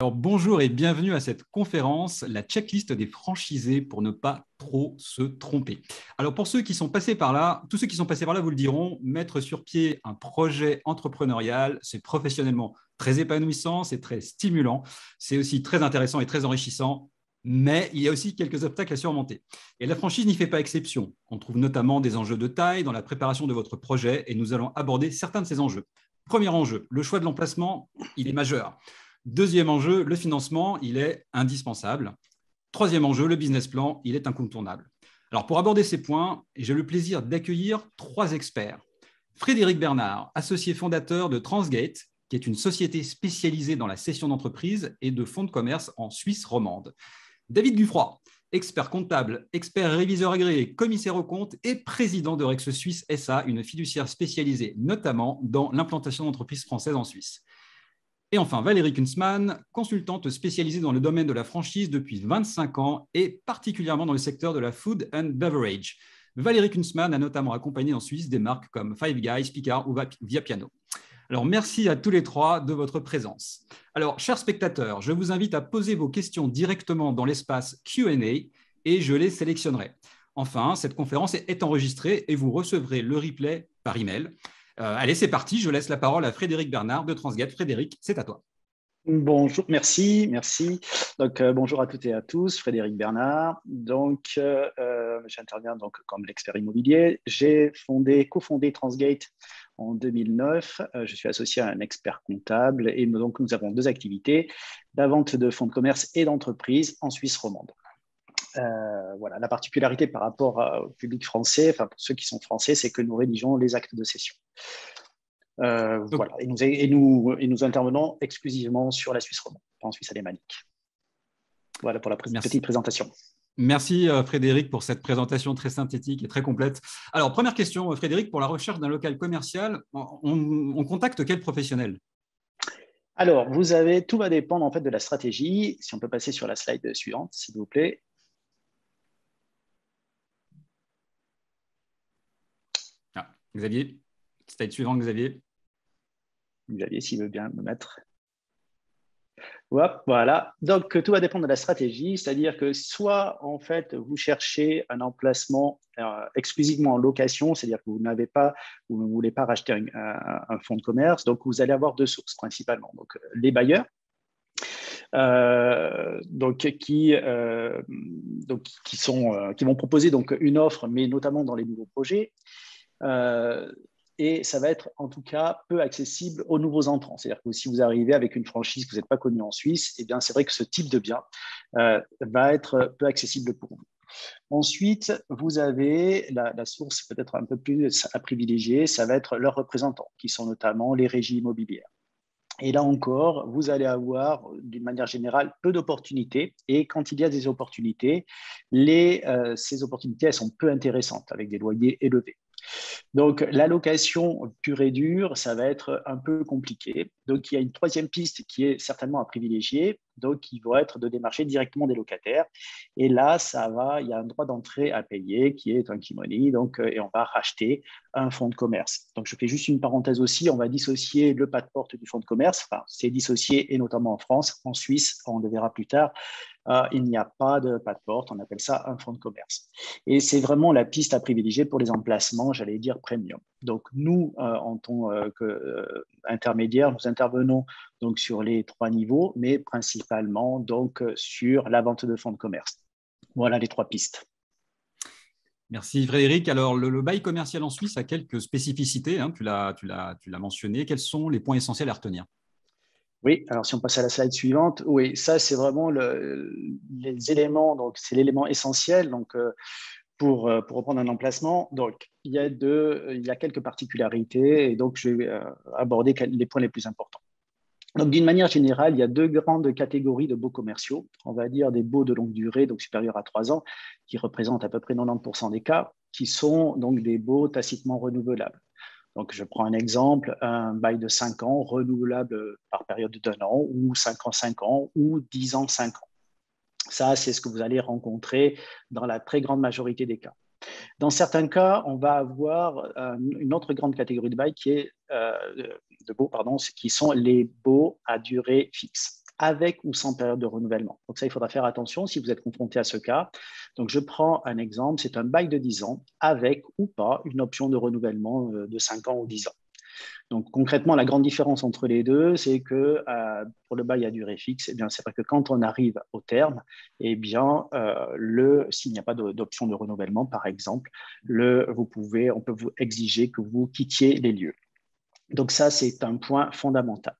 Alors, bonjour et bienvenue à cette conférence, la checklist des franchisés pour ne pas trop se tromper. Alors, pour ceux qui sont passés par là, tous ceux qui sont passés par là vous le diront, mettre sur pied un projet entrepreneurial, c'est professionnellement très épanouissant, c'est très stimulant, c'est aussi très intéressant et très enrichissant, mais il y a aussi quelques obstacles à surmonter. Et la franchise n'y fait pas exception. On trouve notamment des enjeux de taille dans la préparation de votre projet et nous allons aborder certains de ces enjeux. Premier enjeu, le choix de l'emplacement, il est majeur. Deuxième enjeu, le financement, il est indispensable. Troisième enjeu, le business plan, il est incontournable. Alors, pour aborder ces points, j'ai le plaisir d'accueillir trois experts. Frédéric Bernard, associé fondateur de Transgate, qui est une société spécialisée dans la cession d'entreprises et de fonds de commerce en Suisse romande. David Dufroy, expert comptable, expert réviseur agréé, commissaire aux comptes et président de Rex Suisse SA, une fiduciaire spécialisée notamment dans l'implantation d'entreprises françaises en Suisse. Et enfin, Valérie Kunzmann, consultante spécialisée dans le domaine de la franchise depuis 25 ans et particulièrement dans le secteur de la food and beverage. Valérie Kunzmann a notamment accompagné en Suisse des marques comme Five Guys, Picard ou Viapiano. Alors, merci à tous les trois de votre présence. Alors, chers spectateurs, je vous invite à poser vos questions directement dans l'espace Q&A et je les sélectionnerai. Enfin, cette conférence est enregistrée et vous recevrez le replay par email. Allez, c'est parti. Je laisse la parole à Frédéric Bernard de Transgate. Frédéric, c'est à toi. Bonjour, merci. Donc, bonjour à toutes et à tous, Frédéric Bernard. Donc, j'interviens donc comme l'expert immobilier. J'ai cofondé Transgate en 2009. Je suis associé à un expert comptable et donc nous avons deux activités, la vente de fonds de commerce et d'entreprises en Suisse romande. Voilà, la particularité par rapport au public français, enfin pour ceux qui sont français, c'est que nous rédigeons les actes de cession. Voilà, et nous intervenons exclusivement sur la Suisse romande, pas en Suisse alémanique. Voilà pour la petite présentation. Merci Frédéric pour cette présentation très synthétique et très complète. Alors, première question, Frédéric, pour la recherche d'un local commercial, on contacte quel professionnel? Alors, tout va dépendre en fait de la stratégie. Si on peut passer sur la slide suivante, s'il vous plaît. Xavier, slide suivante, Xavier. Xavier, s'il veut bien me mettre. Hop, voilà. Donc, tout va dépendre de la stratégie, c'est-à-dire que soit, en fait, vous cherchez un emplacement exclusivement en location, c'est-à-dire que vous ne voulez pas racheter un fonds de commerce, donc vous allez avoir deux sources principalement. Donc, les bailleurs, qui vont proposer donc une offre, mais notamment dans les nouveaux projets. Et ça va être en tout cas peu accessible aux nouveaux entrants. C'est-à-dire que si vous arrivez avec une franchise que vous n'êtes pas connue en Suisse, eh bien c'est vrai que ce type de bien va être peu accessible pour vous. Ensuite, vous avez la source peut-être un peu plus à privilégier, ça va être leurs représentants, qui sont notamment les régies immobilières. Et là encore, vous allez avoir, d'une manière générale, peu d'opportunités. Et quand il y a des opportunités, ces opportunités, elles sont peu intéressantes, avec des loyers élevés. Donc, la location pure et dure, ça va être un peu compliqué. Donc, il y a une troisième piste qui est certainement à privilégier, donc qui va être de démarcher directement des locataires. Et là, il y a un droit d'entrée à payer qui est un key money, et on va racheter un fonds de commerce. Donc, je fais juste une parenthèse aussi, on va dissocier le pas de porte du fonds de commerce. Enfin, c'est dissocié et notamment en France, en Suisse, on le verra plus tard. Il n'y a pas de porte, on appelle ça un fonds de commerce. Et c'est vraiment la piste à privilégier pour les emplacements, j'allais dire premium. Donc nous, en tant qu'intermédiaire, nous intervenons donc sur les trois niveaux, mais principalement donc sur la vente de fonds de commerce. Voilà les trois pistes. Merci Frédéric. Alors, le bail commercial en Suisse a quelques spécificités, hein, tu l'as mentionné. Quels sont les points essentiels à retenir? Oui, alors si on passe à la slide suivante, oui, ça c'est vraiment les éléments, donc c'est l'élément essentiel. Donc, pour reprendre un emplacement, donc il y a quelques particularités et donc je vais aborder les points les plus importants. Donc d'une manière générale, il y a deux grandes catégories de baux commerciaux. On va dire des baux de longue durée, donc supérieurs à 3 ans, qui représentent à peu près 90% des cas, qui sont donc des baux tacitement renouvelables. Donc, je prends un exemple, un bail de 5 ans renouvelable par période d'1 an, ou 5 ans, ou 10 ans, 5 ans. Ça, c'est ce que vous allez rencontrer dans la très grande majorité des cas. Dans certains cas, on va avoir une autre grande catégorie de bail qui sont les baux à durée fixe. avec ou sans période de renouvellement. Donc ça, il faudra faire attention si vous êtes confronté à ce cas. Donc je prends un exemple, c'est un bail de 10 ans avec ou pas une option de renouvellement de 5 ans ou 10 ans. Donc concrètement, la grande différence entre les deux, c'est que pour le bail à durée fixe, eh bien, c'est vrai que quand on arrive au terme, eh bien, s'il n'y a pas d'option de renouvellement, par exemple, on peut vous exiger que vous quittiez les lieux. Donc ça, c'est un point fondamental.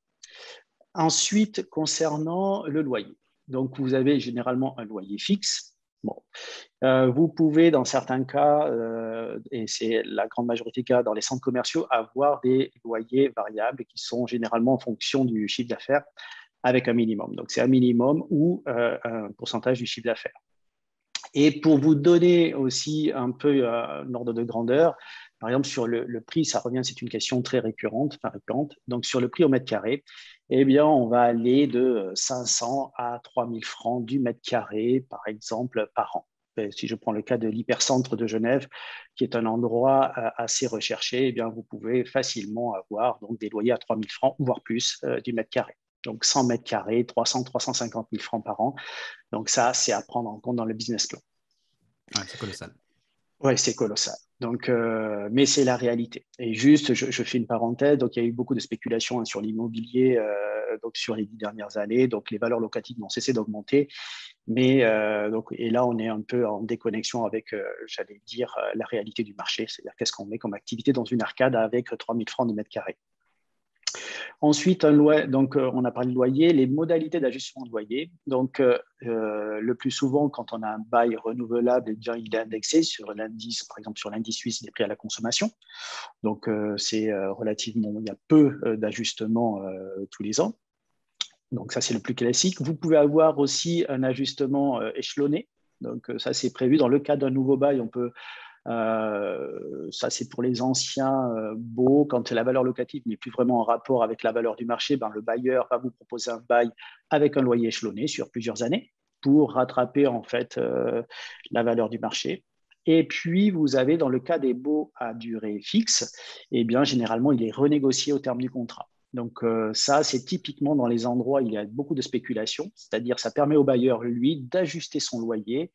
Ensuite, concernant le loyer. Donc, vous avez généralement un loyer fixe. Bon. Vous pouvez, dans certains cas, et c'est la grande majorité des cas dans les centres commerciaux, avoir des loyers variables qui sont généralement en fonction du chiffre d'affaires avec un minimum. Donc, c'est un minimum ou un pourcentage du chiffre d'affaires. Et pour vous donner aussi un peu un ordre de grandeur, par exemple, sur le prix, ça revient, c'est une question très récurrente. Donc, sur le prix au mètre carré, eh bien, on va aller de 500 à 3000 francs du mètre carré, par exemple, par an. Si je prends le cas de l'hypercentre de Genève, qui est un endroit assez recherché, eh bien, vous pouvez facilement avoir donc, des loyers à 3000 francs, voire plus, du mètre carré. Donc, 100 mètres carrés, 300, 350 000 francs par an. Donc, ça, c'est à prendre en compte dans le business plan. Ouais, c'est colossal. Oui, c'est colossal. Donc, mais c'est la réalité. Et juste, je fais une parenthèse. Donc, il y a eu beaucoup de spéculation sur l'immobilier donc sur les 10 dernières années. Donc, les valeurs locatives n'ont cessé d'augmenter. Mais et là, on est un peu en déconnexion avec, j'allais dire, la réalité du marché. C'est-à-dire qu'est-ce qu'on met comme activité dans une arcade avec 3000 francs de mètre carré. Ensuite, donc, on a parlé de loyer, les modalités d'ajustement de loyer. Donc, le plus souvent, quand on a un bail renouvelable, il est indexé sur l'indice, par exemple sur l'indice suisse des prix à la consommation. Donc, c'est relativement, il y a peu d'ajustements tous les ans. Donc, ça, c'est le plus classique. Vous pouvez avoir aussi un ajustement échelonné. Donc, ça, c'est prévu dans le cas d'un nouveau bail. On peut ça, c'est pour les anciens baux. Quand la valeur locative n'est plus vraiment en rapport avec la valeur du marché, ben, le bailleur va vous proposer un bail avec un loyer échelonné sur plusieurs années pour rattraper en fait la valeur du marché. Et puis, vous avez dans le cas des baux à durée fixe, eh bien, généralement, il est renégocié au terme du contrat. Donc, ça, c'est typiquement dans les endroits où il y a beaucoup de spéculation, c'est-à-dire ça permet au bailleur, lui, d'ajuster son loyer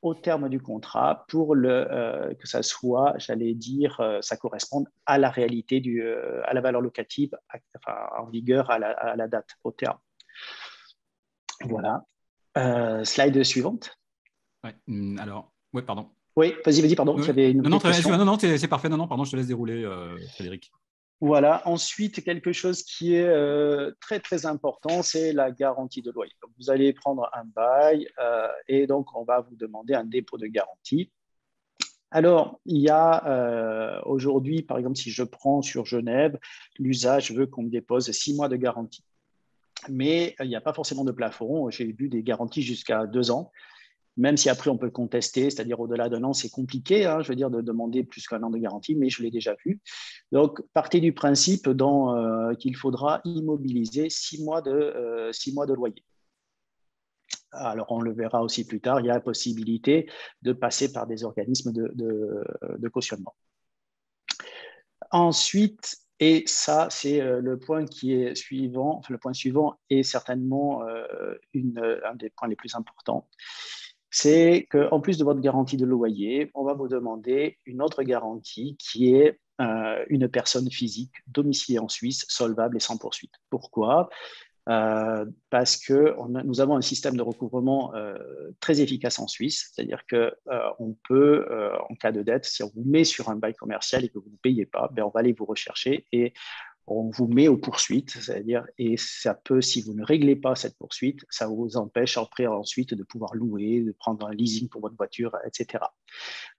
au terme du contrat pour que ça soit, j'allais dire, ça corresponde à la réalité, à la valeur locative en vigueur à la date, au terme. Voilà. Slide suivante. Ouais, alors, ouais, pardon. Oui, vas-y, pardon, tu avais une non, question. non, c'est parfait. Non, pardon, je te laisse dérouler, Frédéric. Voilà. Ensuite, quelque chose qui est très, très important, c'est la garantie de loyer. Donc, vous allez prendre un bail et donc, on va vous demander un dépôt de garantie. Alors, il y a aujourd'hui, par exemple, si je prends sur Genève, l'usage veut qu'on me dépose 6 mois de garantie. Mais il n'y a pas forcément de plafond. J'ai vu des garanties jusqu'à 2 ans, même si après on peut contester, c'est-à-dire au-delà d'un an, c'est compliqué, je veux dire, de demander plus qu'un an de garantie, mais je l'ai déjà vu. Donc, partez du principe qu'il faudra immobiliser 6 mois de loyer. Alors, on le verra aussi plus tard, il y a la possibilité de passer par des organismes de cautionnement. Ensuite, et ça, c'est le point qui est suivant, le point suivant est certainement un des points les plus importants, c'est qu'en plus de votre garantie de loyer, on va vous demander une autre garantie qui est une personne physique domiciliée en Suisse, solvable et sans poursuite. Pourquoi ? Parce que nous avons un système de recouvrement très efficace en Suisse, c'est-à-dire qu'on peut, en cas de dette, si on vous met sur un bail commercial et que vous ne payez pas, ben on va aller vous rechercher et on vous met aux poursuites, c'est-à-dire, et ça peut, si vous ne réglez pas cette poursuite, ça vous empêche après ensuite de pouvoir louer, de prendre un leasing pour votre voiture, etc.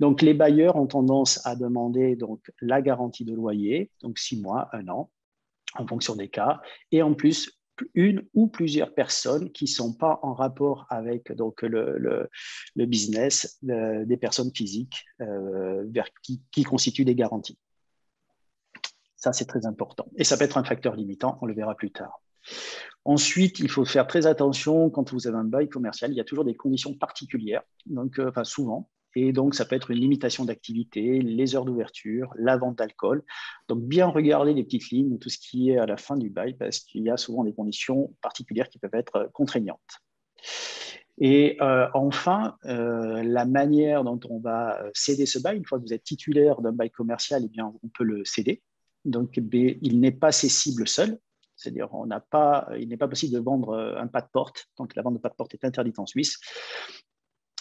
Donc, les bailleurs ont tendance à demander donc, la garantie de loyer, donc 6 mois, 1 an, en fonction des cas, et en plus, une ou plusieurs personnes qui ne sont pas en rapport avec donc, le business des personnes physiques qui constituent des garanties. Ça, c'est très important. Et ça peut être un facteur limitant, on le verra plus tard. Ensuite, il faut faire très attention quand vous avez un bail commercial. Il y a toujours des conditions particulières, donc souvent. Et donc, ça peut être une limitation d'activité, les heures d'ouverture, la vente d'alcool. Donc, bien regarder les petites lignes, tout ce qui est à la fin du bail, parce qu'il y a souvent des conditions particulières qui peuvent être contraignantes. Et enfin, la manière dont on va céder ce bail, une fois que vous êtes titulaire d'un bail commercial, eh bien, on peut le céder. Donc, il n'est pas cessible seul. C'est-à-dire, il n'est pas possible de vendre un pas de porte. Donc, la vente de pas de porte est interdite en Suisse.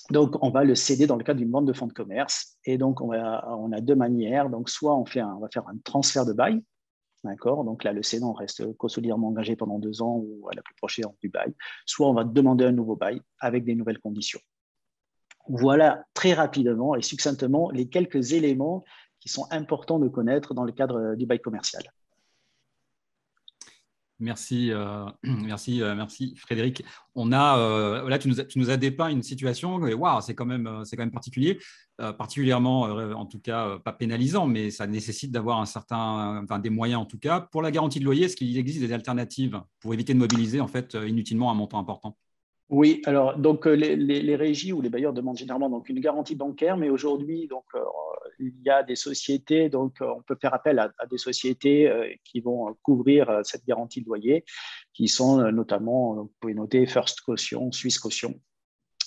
Donc, on va le céder dans le cadre d'une vente de fonds de commerce. Et donc, on a deux manières. Donc, soit on va faire un transfert de bail. D'accord. Donc là, le cédant reste solidairement engagé pendant 2 ans ou à la plus proche du bail. Soit on va demander un nouveau bail avec des nouvelles conditions. Voilà très rapidement et succinctement les quelques éléments qui sont importants de connaître dans le cadre du bail commercial. Merci, merci Frédéric. Là, tu nous as dépeint une situation, waouh, c'est quand même particulier, particulièrement, en tout cas, pas pénalisant, mais ça nécessite d'avoir des moyens en tout cas. Pour la garantie de loyer, est-ce qu'il existe des alternatives pour éviter de mobiliser en fait inutilement un montant important? Oui, alors donc les régies ou les bailleurs demandent généralement donc une garantie bancaire, mais aujourd'hui donc il y a des sociétés, donc on peut faire appel à des sociétés qui vont couvrir cette garantie de loyer, qui sont notamment, vous pouvez noter First Caution, Suisse Caution,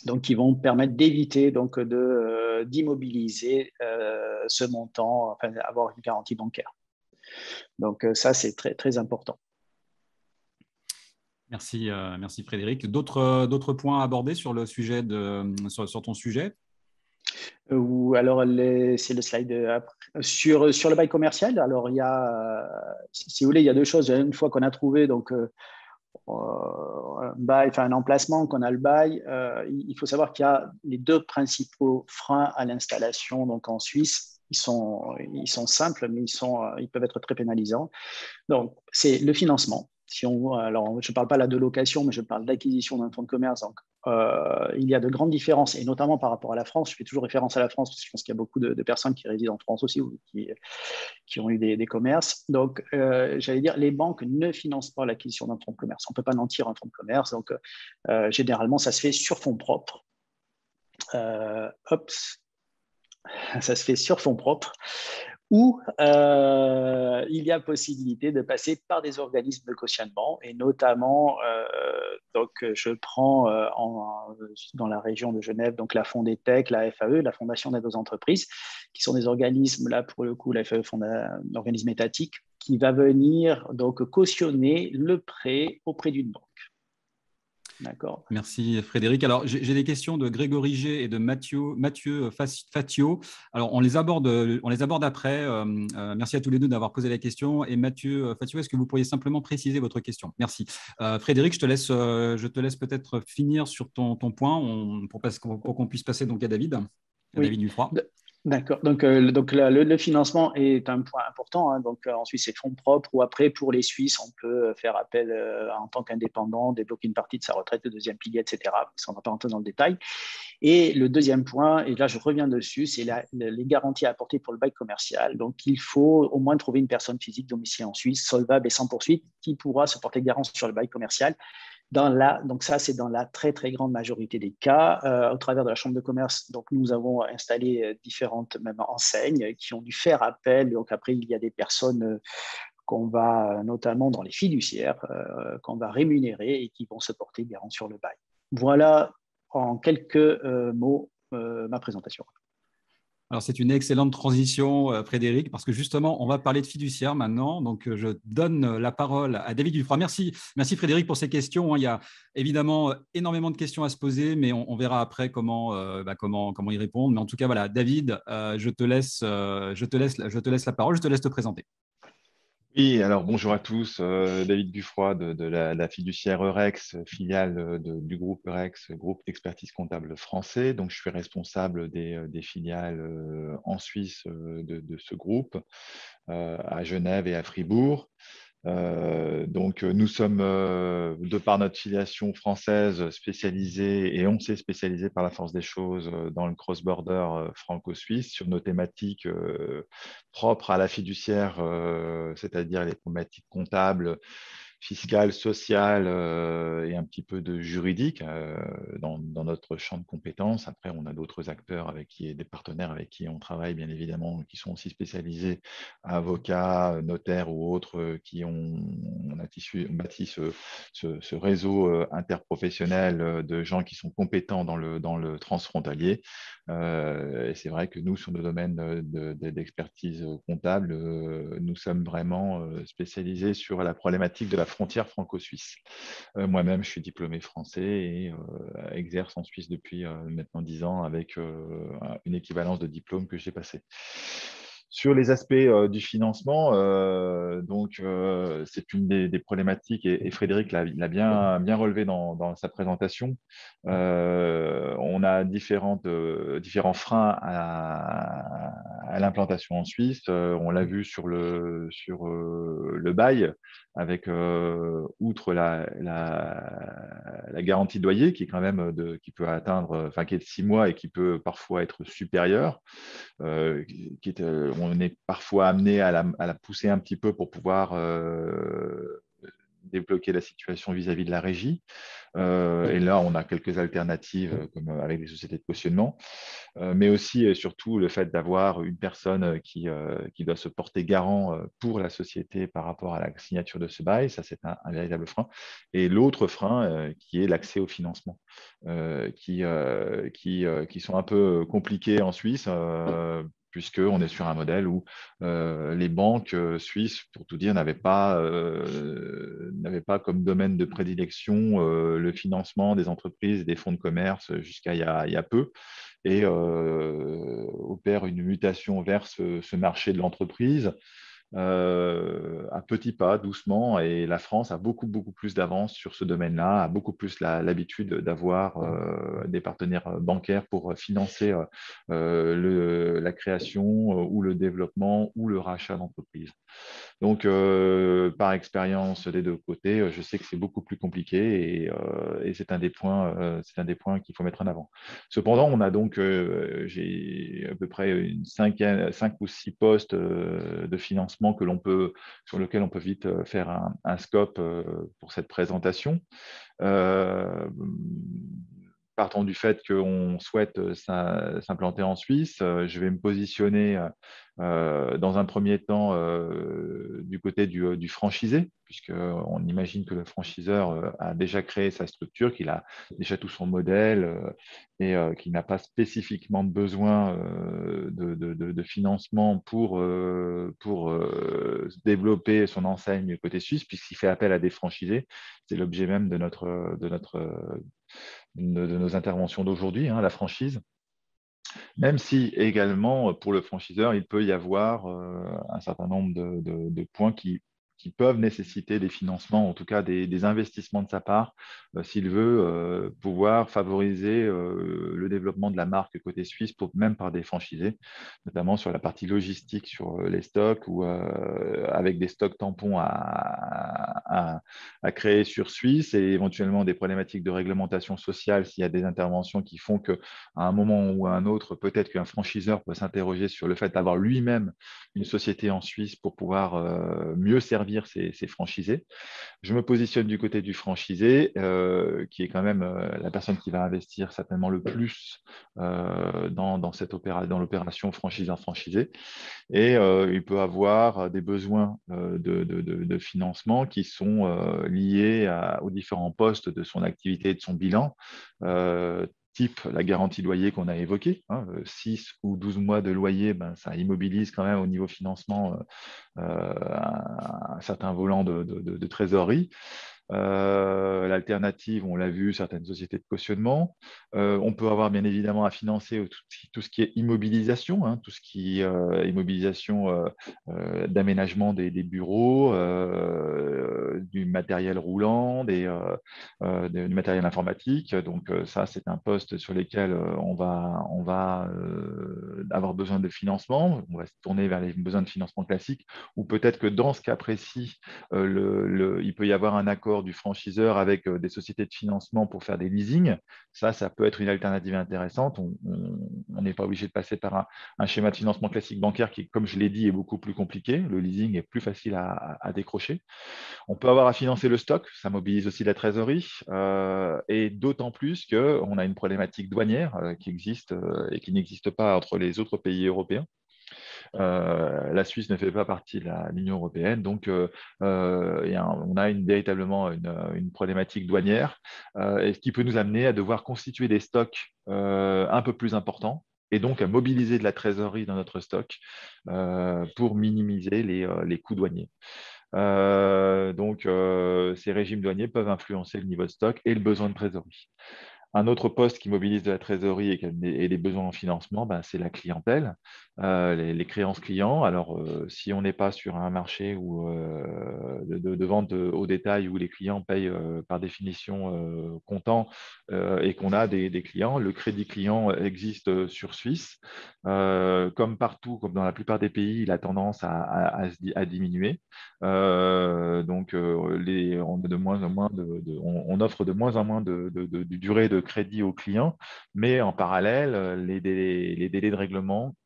donc qui vont permettre d'éviter donc d'immobiliser ce montant, enfin avoir une garantie bancaire. Donc ça c'est très très important. Merci, merci Frédéric. D'autres points à aborder sur le sujet sur ton sujet? Ou alors c'est le slide sur le bail commercial. Alors il y a, si vous voulez, il y a deux choses. Une fois qu'on a trouvé donc un bail, enfin un emplacement, qu'on a le bail, il faut savoir qu'il y a les deux principaux freins à l'installation. Donc en Suisse, ils sont simples, mais ils peuvent être très pénalisants. Donc c'est le financement. Alors, je ne parle pas là de location, mais je parle d'acquisition d'un fonds de commerce. Donc, il y a de grandes différences, et notamment par rapport à la France. Je fais toujours référence à la France, parce que je pense qu'il y a beaucoup de personnes qui résident en France aussi, ou qui ont eu des commerces. Donc, j'allais dire, les banques ne financent pas l'acquisition d'un fonds de commerce. On ne peut pas nantir un fonds de commerce. Donc, généralement, ça se fait sur fonds propres. Ça se fait sur fonds propres, où il y a possibilité de passer par des organismes de cautionnement, et notamment, donc je prends dans la région de Genève, donc la Fondetech, la FAE, la Fondation d'aide aux entreprises, qui sont des organismes, là pour le coup, la FAE, un organisme étatique, qui va venir donc cautionner le prêt auprès d'une banque. D'accord. Merci Frédéric. Alors, j'ai des questions de Grégory G et de Mathieu Fatio. Alors, on les aborde après. Merci à tous les deux d'avoir posé la question. Et Mathieu Fatio, est-ce que vous pourriez simplement préciser votre question? Merci. Frédéric, je te laisse peut-être finir sur ton point pour qu'on puisse passer donc à David. Oui. David Dufroy. D'accord. Donc le financement est un point important. Hein. Donc, ensuite, c'est fonds propres, ou après, pour les Suisses, on peut faire appel en tant qu'indépendant, débloquer une partie de sa retraite, le deuxième pilier, etc. Ça, on ne va pas rentrer dans le détail. Et le deuxième point, et là, je reviens dessus, c'est les garanties à apporter pour le bail commercial. Donc, il faut au moins trouver une personne physique domiciliée en Suisse, solvable et sans poursuite, qui pourra se porter garant sur le bail commercial. Donc ça, c'est dans la très, très grande majorité des cas. Au travers de la Chambre de commerce, donc, nous avons installé différentes même enseignes qui ont dû faire appel. Donc après, il y a des personnes qu'on va, notamment dans les fiduciaires, qu'on va rémunérer et qui vont se porter garant sur le bail. Voilà en quelques mots ma présentation. Alors, c'est une excellente transition, Frédéric, parce que justement, on va parler de fiduciaire maintenant. Donc, je donne la parole à David Dufroy. Merci Frédéric pour ces questions. Il y a évidemment énormément de questions à se poser, mais on verra après comment y répondre. Mais en tout cas, voilà, David, je te laisse la parole, je te laisse te présenter. Oui, alors bonjour à tous, David Dufroy de la fiduciaire Eurex, filiale du groupe Eurex, groupe d'expertise comptable français. Donc, je suis responsable des filiales en Suisse de ce groupe, à Genève et à Fribourg. Donc, nous sommes, de par notre filiation française, spécialisés, et on s'est spécialisé par la force des choses dans le cross-border franco-suisse sur nos thématiques propres à la fiduciaire, c'est-à-dire les problématiques comptables, fiscal, social et un petit peu de juridique dans notre champ de compétences. Après, on a d'autres acteurs des partenaires avec qui on travaille, bien évidemment, qui sont aussi spécialisés, avocats, notaires ou autres, qui ont bâti ce réseau interprofessionnel de gens qui sont compétents dans le transfrontalier. Et c'est vrai que nous, sur nos domaines d'expertise comptable, nous sommes vraiment spécialisés sur la problématique de la frontière franco-suisse. Moi-même, je suis diplômé français et exerce en Suisse depuis maintenant 10 ans avec une équivalence de diplôme que j'ai passé. Sur les aspects du financement, c'est une des problématiques, et Frédéric l'a bien relevé dans sa présentation. On a différents freins à l'implantation en Suisse. On l'a vu sur le bail, avec outre la garantie de loyer, qui est quand même qui peut atteindre, qui est de 6 mois et qui peut parfois être supérieure. On est parfois amené à la pousser un petit peu pour pouvoir débloquer la situation vis-à-vis de la régie. Et là, on a quelques alternatives, comme avec les sociétés de cautionnement, mais aussi et surtout le fait d'avoir une personne qui doit se porter garant pour la société par rapport à la signature de ce bail. Ça, c'est un véritable frein. Et l'autre frein, qui est l'accès au financement, qui sont un peu compliqués en Suisse, puisqu'on est sur un modèle où les banques suisses, pour tout dire, n'avaient pas comme domaine de prédilection le financement des entreprises et des fonds de commerce jusqu'à il y a peu, et opèrent une mutation vers ce marché de l'entreprise à petits pas, doucement, et la France a beaucoup plus d'avance sur ce domaine-là, a beaucoup plus l'habitude d'avoir des partenaires bancaires pour financer la création ou le développement ou le rachat d'entreprises. Donc, par expérience des deux côtés, je sais que c'est beaucoup plus compliqué, et c'est un des points qu'il faut mettre en avant. Cependant, on a donc, j'ai à peu près 5 ou 6 postes de financement sur lesquels on peut vite faire un scope pour cette présentation. Partant du fait qu'on souhaite s'implanter en Suisse, je vais me positionner dans un premier temps du côté du franchisé, puisqu'on imagine que le franchiseur a déjà créé sa structure, qu'il a déjà tout son modèle et qu'il n'a pas spécifiquement besoin de financement pour développer son enseigne côté suisse, puisqu'il fait appel à des franchisés. C'est l'objet même de nos interventions d'aujourd'hui, la franchise. Même si également, pour le franchiseur, il peut y avoir un certain nombre de points qui peuvent nécessiter des financements, en tout cas des investissements de sa part, s'il veut pouvoir favoriser le développement de la marque côté suisse, même par des franchisés, notamment sur la partie logistique, sur les stocks, ou avec des stocks tampons à créer sur Suisse, et éventuellement des problématiques de réglementation sociale s'il y a des interventions qui font qu'à un moment ou à un autre, peut-être qu'un franchiseur peut s'interroger sur le fait d'avoir lui-même une société en Suisse pour pouvoir mieux servir ses franchisés. Je me positionne du côté du franchisé, qui est quand même la personne qui va investir certainement le plus dans l'opération franchiseur-franchisé. Et il peut avoir des besoins de financement qui sont liés aux différents postes de son activité et de son bilan, type la garantie de loyer qu'on a évoquée, 6 ou 12 mois de loyer, ça immobilise quand même au niveau financement un certain volant de trésorerie. L'alternative, on l'a vu, certaines sociétés de cautionnement. On peut avoir bien évidemment à financer tout ce qui est immobilisation, tout ce qui est immobilisation d'aménagement des bureaux, du matériel roulant, du matériel informatique. Donc ça, c'est un poste sur lequel on va avoir besoin de financement. On va se tourner vers les besoins de financement classiques, ou peut-être que dans ce cas précis, il peut y avoir un accord l'accord du franchiseur avec des sociétés de financement pour faire des leasings. Ça peut être une alternative intéressante. On n'est pas obligé de passer par un schéma de financement classique bancaire qui, comme je l'ai dit, est beaucoup plus compliqué. Le leasing est plus facile à décrocher. On peut avoir à financer le stock, ça mobilise aussi la trésorerie, et d'autant plus qu'on a une problématique douanière qui existe et qui n'existe pas entre les autres pays européens. La Suisse ne fait pas partie de l'Union européenne, donc on a véritablement une problématique douanière et ce qui peut nous amener à devoir constituer des stocks un peu plus importants et donc à mobiliser de la trésorerie dans notre stock pour minimiser les coûts douaniers. Ces régimes douaniers peuvent influencer le niveau de stock et le besoin de trésorerie. Un autre poste qui mobilise de la trésorerie et des besoins en financement, c'est la clientèle, les créances clients. Alors, si on n'est pas sur un marché de vente au détail où les clients payent par définition comptant et qu'on a des clients, le crédit client existe sur Suisse. Comme partout, comme dans la plupart des pays, il a tendance à diminuer. On offre de moins en moins de durée de crédit aux clients, mais en parallèle, les délais de règlement,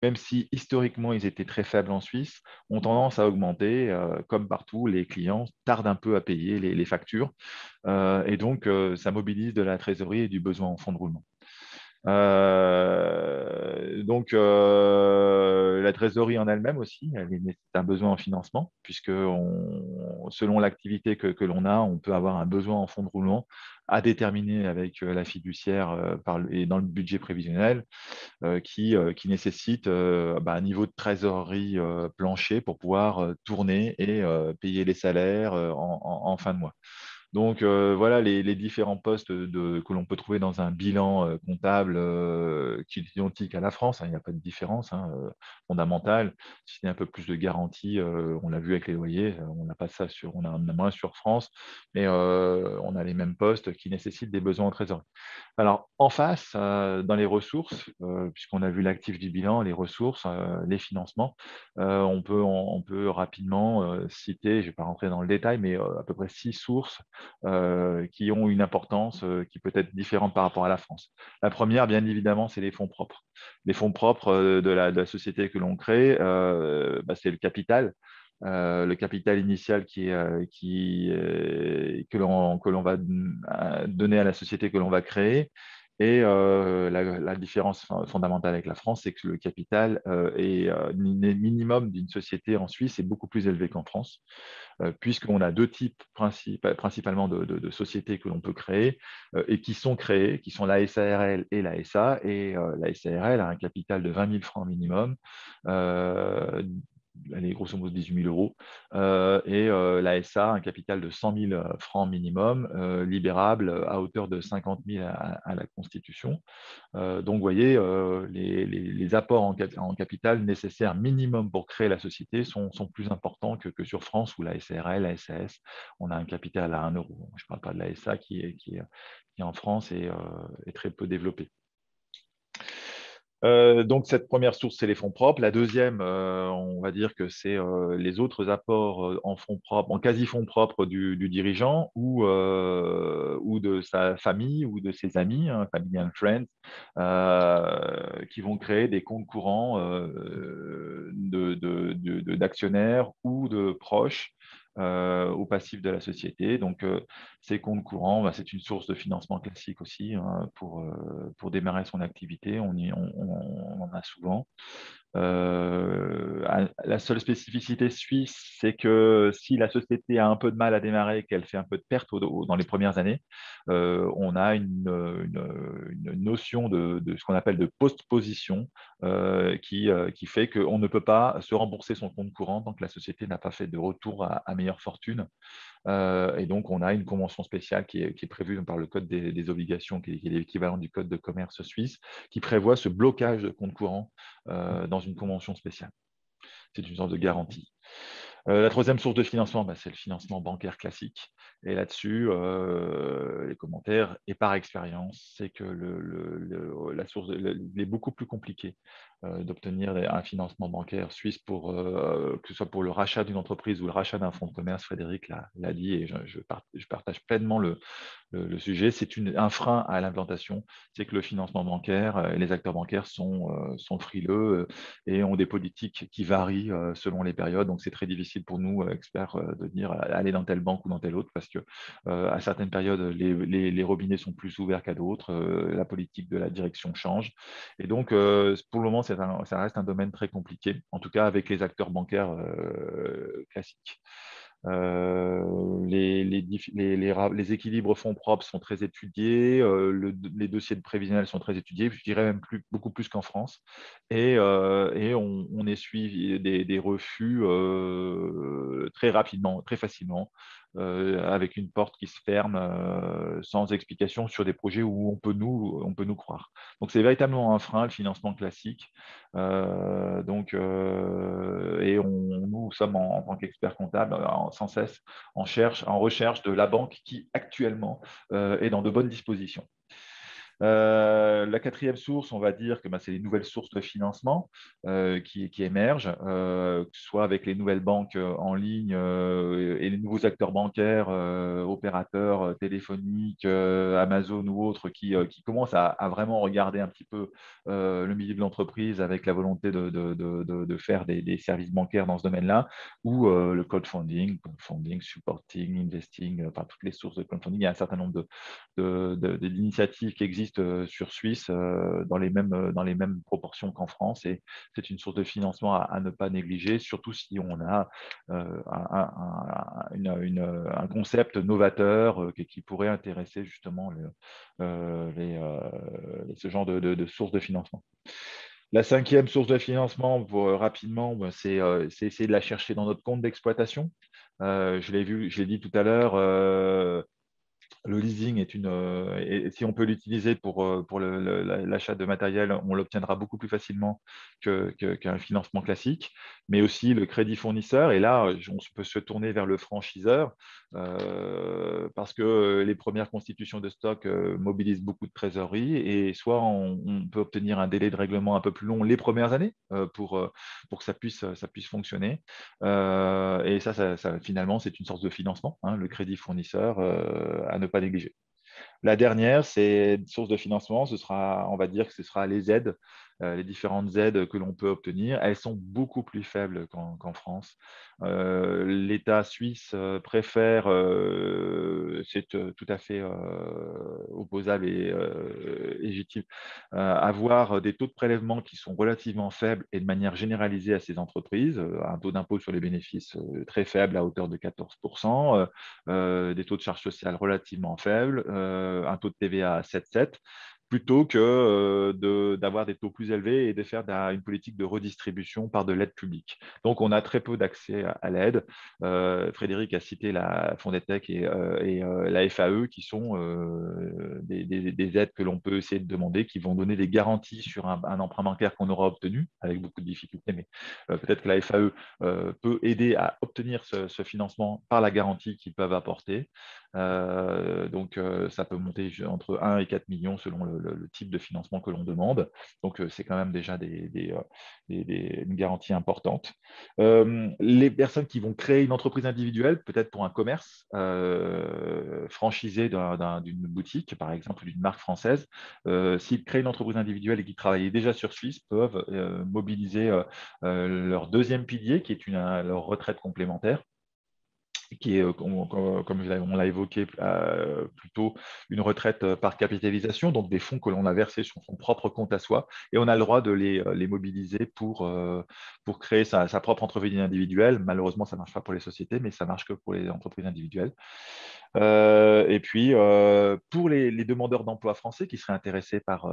même si historiquement ils étaient très faibles en Suisse, ont tendance à augmenter. Comme partout, les clients tardent un peu à payer les factures, et donc ça mobilise de la trésorerie et du besoin en fonds de roulement. La trésorerie en elle-même aussi, c'est un besoin en financement, puisque selon l'activité que l'on a, on peut avoir un besoin en fonds de roulement à déterminer avec la fiduciaire et dans le budget prévisionnel qui nécessite un niveau de trésorerie plancher pour pouvoir tourner et payer les salaires en fin de mois. Donc, voilà les différents postes que l'on peut trouver dans un bilan comptable qui est identique à la France. Il n'y a pas de différence fondamentale. Si c'est un peu plus de garantie, on l'a vu avec les loyers, on n'a pas ça on a moins sur France, mais on a les mêmes postes qui nécessitent des besoins en trésorerie. Alors, en face, dans les ressources, puisqu'on a vu l'actif du bilan, les ressources, les financements, on peut rapidement citer, je ne vais pas rentrer dans le détail, mais à peu près 6 sources qui ont une importance qui peut être différente par rapport à la France. La première, bien évidemment, c'est les fonds propres. Les fonds propres de la société que l'on crée, c'est le capital. Le capital initial que l'on va donner à la société que l'on va créer. Et la différence fondamentale avec la France, c'est que le capital minimum d'une société en Suisse est beaucoup plus élevé qu'en France, puisqu'on a deux types principalement de sociétés que l'on peut créer et qui sont créées, qui sont la SARL et la SA. Et la SARL a un capital de 20 000 francs minimum, elle est grosso modo 18 000 euros, et la SA, un capital de 100 000 francs minimum, libérable à hauteur de 50 000 à la Constitution. Donc, vous voyez, les apports en capital nécessaires minimum pour créer la société sont plus importants que sur France, où la SARL, la SAS, on a un capital à 1 euro. Je ne parle pas de la SA qui en France est très peu développée. Donc, cette première source, c'est les fonds propres. La deuxième, on va dire que c'est les autres apports en fonds propres, en quasi-fonds propres du dirigeant ou de sa famille ou de ses amis, family and friends, qui vont créer des comptes courants d'actionnaires ou de proches au passif de la société. Donc, ces comptes courants, c'est une source de financement classique aussi pour démarrer son activité. On en a souvent. La seule spécificité suisse, c'est que si la société a un peu de mal à démarrer et qu'elle fait un peu de perte dans les premières années, on a une notion de ce qu'on appelle de post-position qui fait qu'on ne peut pas se rembourser son compte courant tant que la société n'a pas fait de retour à meilleure fortune. Et donc, on a une convention spéciale qui est prévue par le Code des obligations, qui est l'équivalent du Code de commerce suisse, qui prévoit ce blocage de compte courant dans une convention spéciale. C'est une sorte de garantie. La troisième source de financement, c'est le financement bancaire classique. Et là-dessus, les commentaires, et par expérience, c'est que la source, il est beaucoup plus compliqué d'obtenir un financement bancaire suisse, que ce soit pour le rachat d'une entreprise ou le rachat d'un fonds de commerce. Frédéric l'a dit, et je partage pleinement le sujet. C'est un frein à l'implantation, c'est que le financement bancaire et les acteurs bancaires sont frileux et ont des politiques qui varient selon les périodes. Donc, c'est très difficile pour nous, experts, de dire aller dans telle banque ou dans telle autre, parce que à certaines périodes, les robinets sont plus ouverts qu'à d'autres. La politique de la direction change. Et donc, pour le moment, ça reste un domaine très compliqué, en tout cas avec les acteurs bancaires classiques. Les équilibres fonds propres sont très étudiés, les dossiers de prévisionnel sont très étudiés, je dirais même beaucoup plus qu'en France, et on essuie des refus très rapidement, très facilement, avec une porte qui se ferme sans explication sur des projets où on peut nous croire. Donc c'est véritablement un frein, le financement classique. Et nous sommes en tant qu'experts comptables sans cesse en recherche de la banque qui actuellement est dans de bonnes dispositions. La quatrième source, on va dire que c'est les nouvelles sources de financement qui émergent, que ce soit avec les nouvelles banques en ligne et les nouveaux acteurs bancaires, opérateurs téléphoniques, Amazon ou autres, qui commencent à vraiment regarder un petit peu le milieu de l'entreprise avec la volonté de faire des services bancaires dans ce domaine-là, ou le crowdfunding, supporting, investing, enfin toutes les sources de crowdfunding. Il y a un certain nombre d'initiatives qui existent sur Suisse dans les mêmes proportions qu'en France, et c'est une source de financement à ne pas négliger, surtout si on a un concept novateur qui pourrait intéresser justement ce genre de source de financement. La cinquième source de financement, rapidement, c'est essayer de la chercher dans notre compte d'exploitation. Je l'ai dit tout à l'heure, le leasing et si on peut l'utiliser pour l'achat de matériel, on l'obtiendra beaucoup plus facilement qu'un financement classique, mais aussi le crédit fournisseur. Et là, on peut se tourner vers le franchiseur parce que les premières constitutions de stock mobilisent beaucoup de trésorerie, et soit on peut obtenir un délai de règlement un peu plus long les premières années pour que ça puisse fonctionner. Et finalement, c'est une source de financement, le crédit fournisseur à ne pas négliger. La dernière, c'est une source de financement. On va dire que ce sera les aides, les différentes aides que l'on peut obtenir. Elles sont beaucoup plus faibles qu'en France. L'État suisse préfère, c'est tout à fait opposable et légitime, avoir des taux de prélèvement qui sont relativement faibles et de manière généralisée à ces entreprises. Un taux d'impôt sur les bénéfices très faible à hauteur de 14%, des taux de charges sociales relativement faibles, un taux de TVA à 7,7, plutôt que d'avoir des taux plus élevés et de faire une politique de redistribution par de l'aide publique. Donc, on a très peu d'accès à l'aide. Frédéric a cité la Fondetech et la FAE, qui sont des aides que l'on peut essayer de demander, qui vont donner des garanties sur un emprunt bancaire qu'on aura obtenu, avec beaucoup de difficultés, mais peut-être que la FAE peut aider à obtenir ce financement par la garantie qu'ils peuvent apporter. Donc, ça peut monter entre 1 et 4 millions selon le type de financement que l'on demande. Donc, c'est quand même déjà une garantie importante. Les personnes qui vont créer une entreprise individuelle, peut-être pour un commerce franchisé d'une boutique, par exemple, d'une marque française, s'ils créent une entreprise individuelle et qui travaillent déjà sur Suisse, peuvent mobiliser leur deuxième pilier, qui est leur retraite complémentaire, qui est, comme on l'a évoqué plutôt, une retraite par capitalisation, donc des fonds que l'on a versés sur son propre compte à soi, et on a le droit de les mobiliser pour créer sa propre entreprise individuelle. Malheureusement, ça ne marche pas pour les sociétés, mais ça marche que pour les entreprises individuelles. Et puis, pour les demandeurs d'emploi français qui seraient intéressés par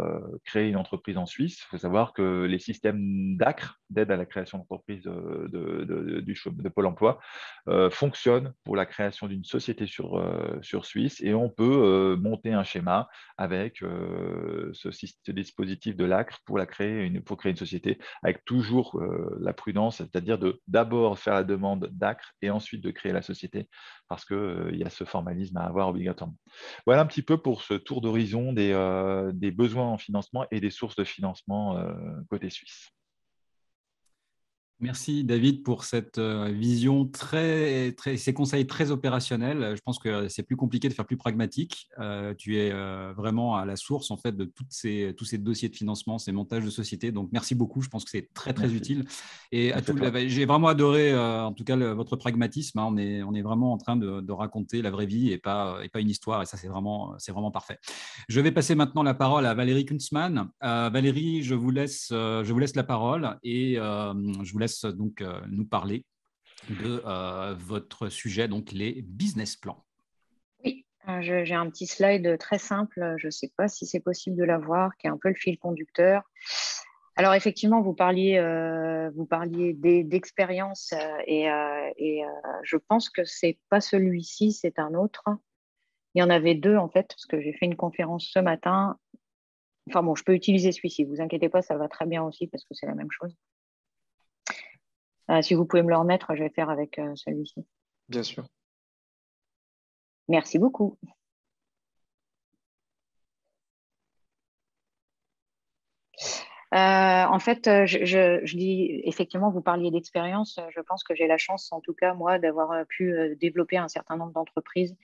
créer une entreprise en Suisse, il faut savoir que les systèmes d'ACRE, d'aide à la création d'entreprise de Pôle emploi, fonctionnent pour la création d'une société sur Suisse et on peut monter un schéma avec ce dispositif de l'ACRE pour créer une société avec toujours la prudence, c'est-à-dire d'abord faire la demande d'ACRE et ensuite de créer la société parce qu'il y a ce formalisme à avoir obligatoirement. Voilà un petit peu pour ce tour d'horizon des besoins en financement et des sources de financement côté suisse. Merci David pour cette vision ces conseils très opérationnels. Je pense que c'est plus compliqué de faire plus pragmatique. Tu es vraiment à la source en fait de tous ces dossiers de financement, ces montages de sociétés. Donc merci beaucoup. Je pense que c'est très utile. Et j'ai vraiment adoré en tout cas votre pragmatisme. Hein. On est vraiment en train de raconter la vraie vie et pas une histoire. Et ça c'est vraiment parfait. Je vais passer maintenant la parole à Valérie Kunzmann. Valérie, je vous laisse la parole et je vous laisse donc nous parler de votre sujet, donc les business plans. Oui, j'ai un petit slide très simple, je ne sais pas si c'est possible de l'avoir, qui est un peu le fil conducteur. Alors effectivement, vous parliez d'expérience et je pense que ce n'est pas celui-ci, c'est un autre. Il y en avait deux en fait, parce que j'ai fait une conférence ce matin. Enfin bon, je peux utiliser celui-ci, vous inquiétez pas, ça va très bien aussi parce que c'est la même chose. Si vous pouvez me le remettre, je vais faire avec celui-ci. Bien sûr. Merci beaucoup. En fait, je dis effectivement, vous parliez d'expérience. Je pense que j'ai la chance, en tout cas moi, d'avoir pu développer un certain nombre d'entreprises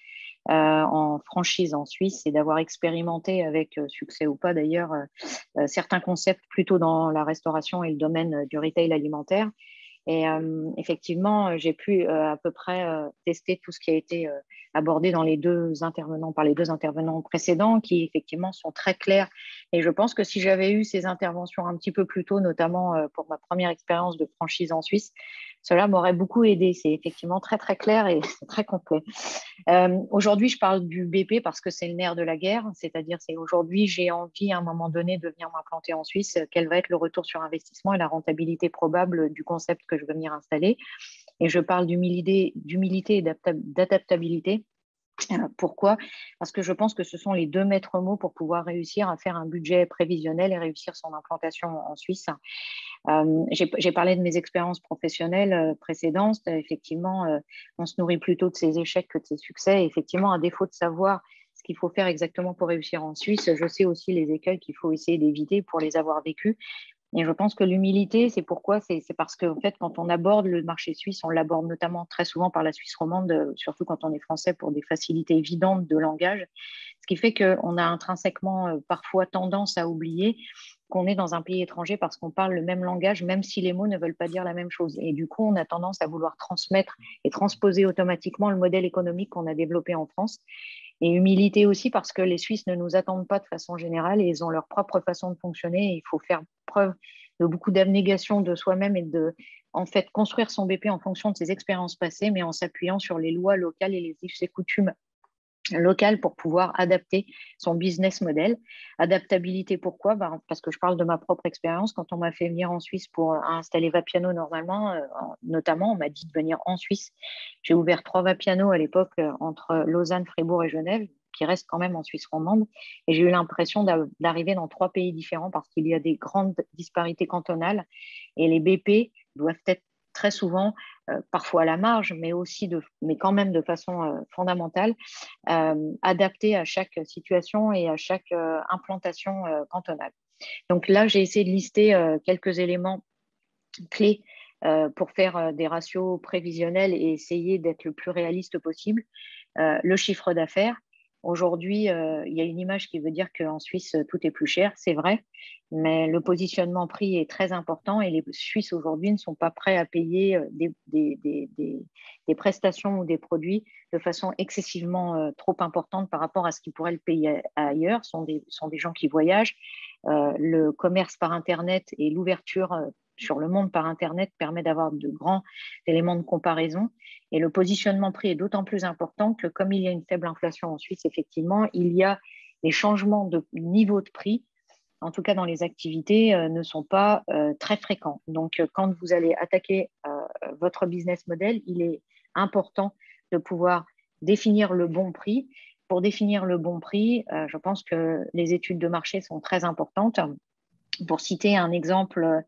en franchise en Suisse et d'avoir expérimenté avec succès ou pas d'ailleurs certains concepts plutôt dans la restauration et le domaine du retail alimentaire. Et effectivement, j'ai pu à peu près tester tout ce qui a été abordé par les deux intervenants précédents, qui effectivement sont très clairs. Et je pense que si j'avais eu ces interventions un petit peu plus tôt, notamment pour ma première expérience de franchise en Suisse, cela m'aurait beaucoup aidé. C'est effectivement très clair et très complet. Aujourd'hui, je parle du BP parce que c'est le nerf de la guerre, c'est-à-dire c'est aujourd'hui, j'ai envie à un moment donné de venir m'implanter en Suisse. Quel va être le retour sur investissement et la rentabilité probable du concept que je veux venir installer? Et je parle d'humilité et d'adaptabilité. Pourquoi? Parce que je pense que ce sont les deux maîtres mots pour pouvoir réussir à faire un budget prévisionnel et réussir son implantation en Suisse. J'ai parlé de mes expériences professionnelles précédentes. Effectivement, on se nourrit plutôt de ses échecs que de ses succès. Et effectivement, à défaut de savoir ce qu'il faut faire exactement pour réussir en Suisse, je sais aussi les écueils qu'il faut essayer d'éviter pour les avoir vécus. Et je pense que l'humilité, c'est pourquoi, c'est parce que en fait, quand on aborde le marché suisse, on l'aborde notamment très souvent par la Suisse romande, surtout quand on est français, pour des facilités évidentes de langage, ce qui fait qu'on a intrinsèquement parfois tendance à oublier qu'on est dans un pays étranger parce qu'on parle le même langage, même si les mots ne veulent pas dire la même chose. Et du coup, on a tendance à vouloir transmettre et transposer automatiquement le modèle économique qu'on a développé en France. Et humilité aussi parce que les Suisses ne nous attendent pas de façon générale et ils ont leur propre façon de fonctionner. Et il faut faire preuve de beaucoup d'abnégation de soi-même et de, en fait, construire son BP en fonction de ses expériences passées, mais en s'appuyant sur les lois locales et les us et coutumes locales pour pouvoir adapter son business model. Adaptabilité, pourquoi? Parce que je parle de ma propre expérience. Quand on m'a fait venir en Suisse pour installer Vapiano normalement, notamment, on m'a dit de venir en Suisse. J'ai ouvert 3 Vapiano à l'époque entre Lausanne, Fribourg et Genève, qui restent quand même en Suisse romande. Et j'ai eu l'impression d'arriver dans 3 pays différents parce qu'il y a des grandes disparités cantonales et les BP doivent être très souvent, parfois à la marge, mais quand même de façon fondamentale, adaptés à chaque situation et à chaque implantation cantonale. Donc là, j'ai essayé de lister quelques éléments clés pour faire des ratios prévisionnels et essayer d'être le plus réaliste possible. Le chiffre d'affaires. Aujourd'hui, il y a une image qui veut dire qu'en Suisse, tout est plus cher, c'est vrai, mais le positionnement prix est très important et les Suisses aujourd'hui ne sont pas prêts à payer des prestations ou des produits de façon excessivement trop importante par rapport à ce qu'ils pourraient le payer ailleurs. Ce sont des gens qui voyagent. Le commerce par Internet et l'ouverture sur le monde par Internet permet d'avoir de grands éléments de comparaison. Et le positionnement prix est d'autant plus important que comme il y a une faible inflation en Suisse, effectivement, il y a des changements de niveau de prix, en tout cas dans les activités, ne sont pas très fréquents. Donc, quand vous allez attaquer votre business model, il est important de pouvoir définir le bon prix. Pour définir le bon prix, je pense que les études de marché sont très importantes. Pour citer un exemple,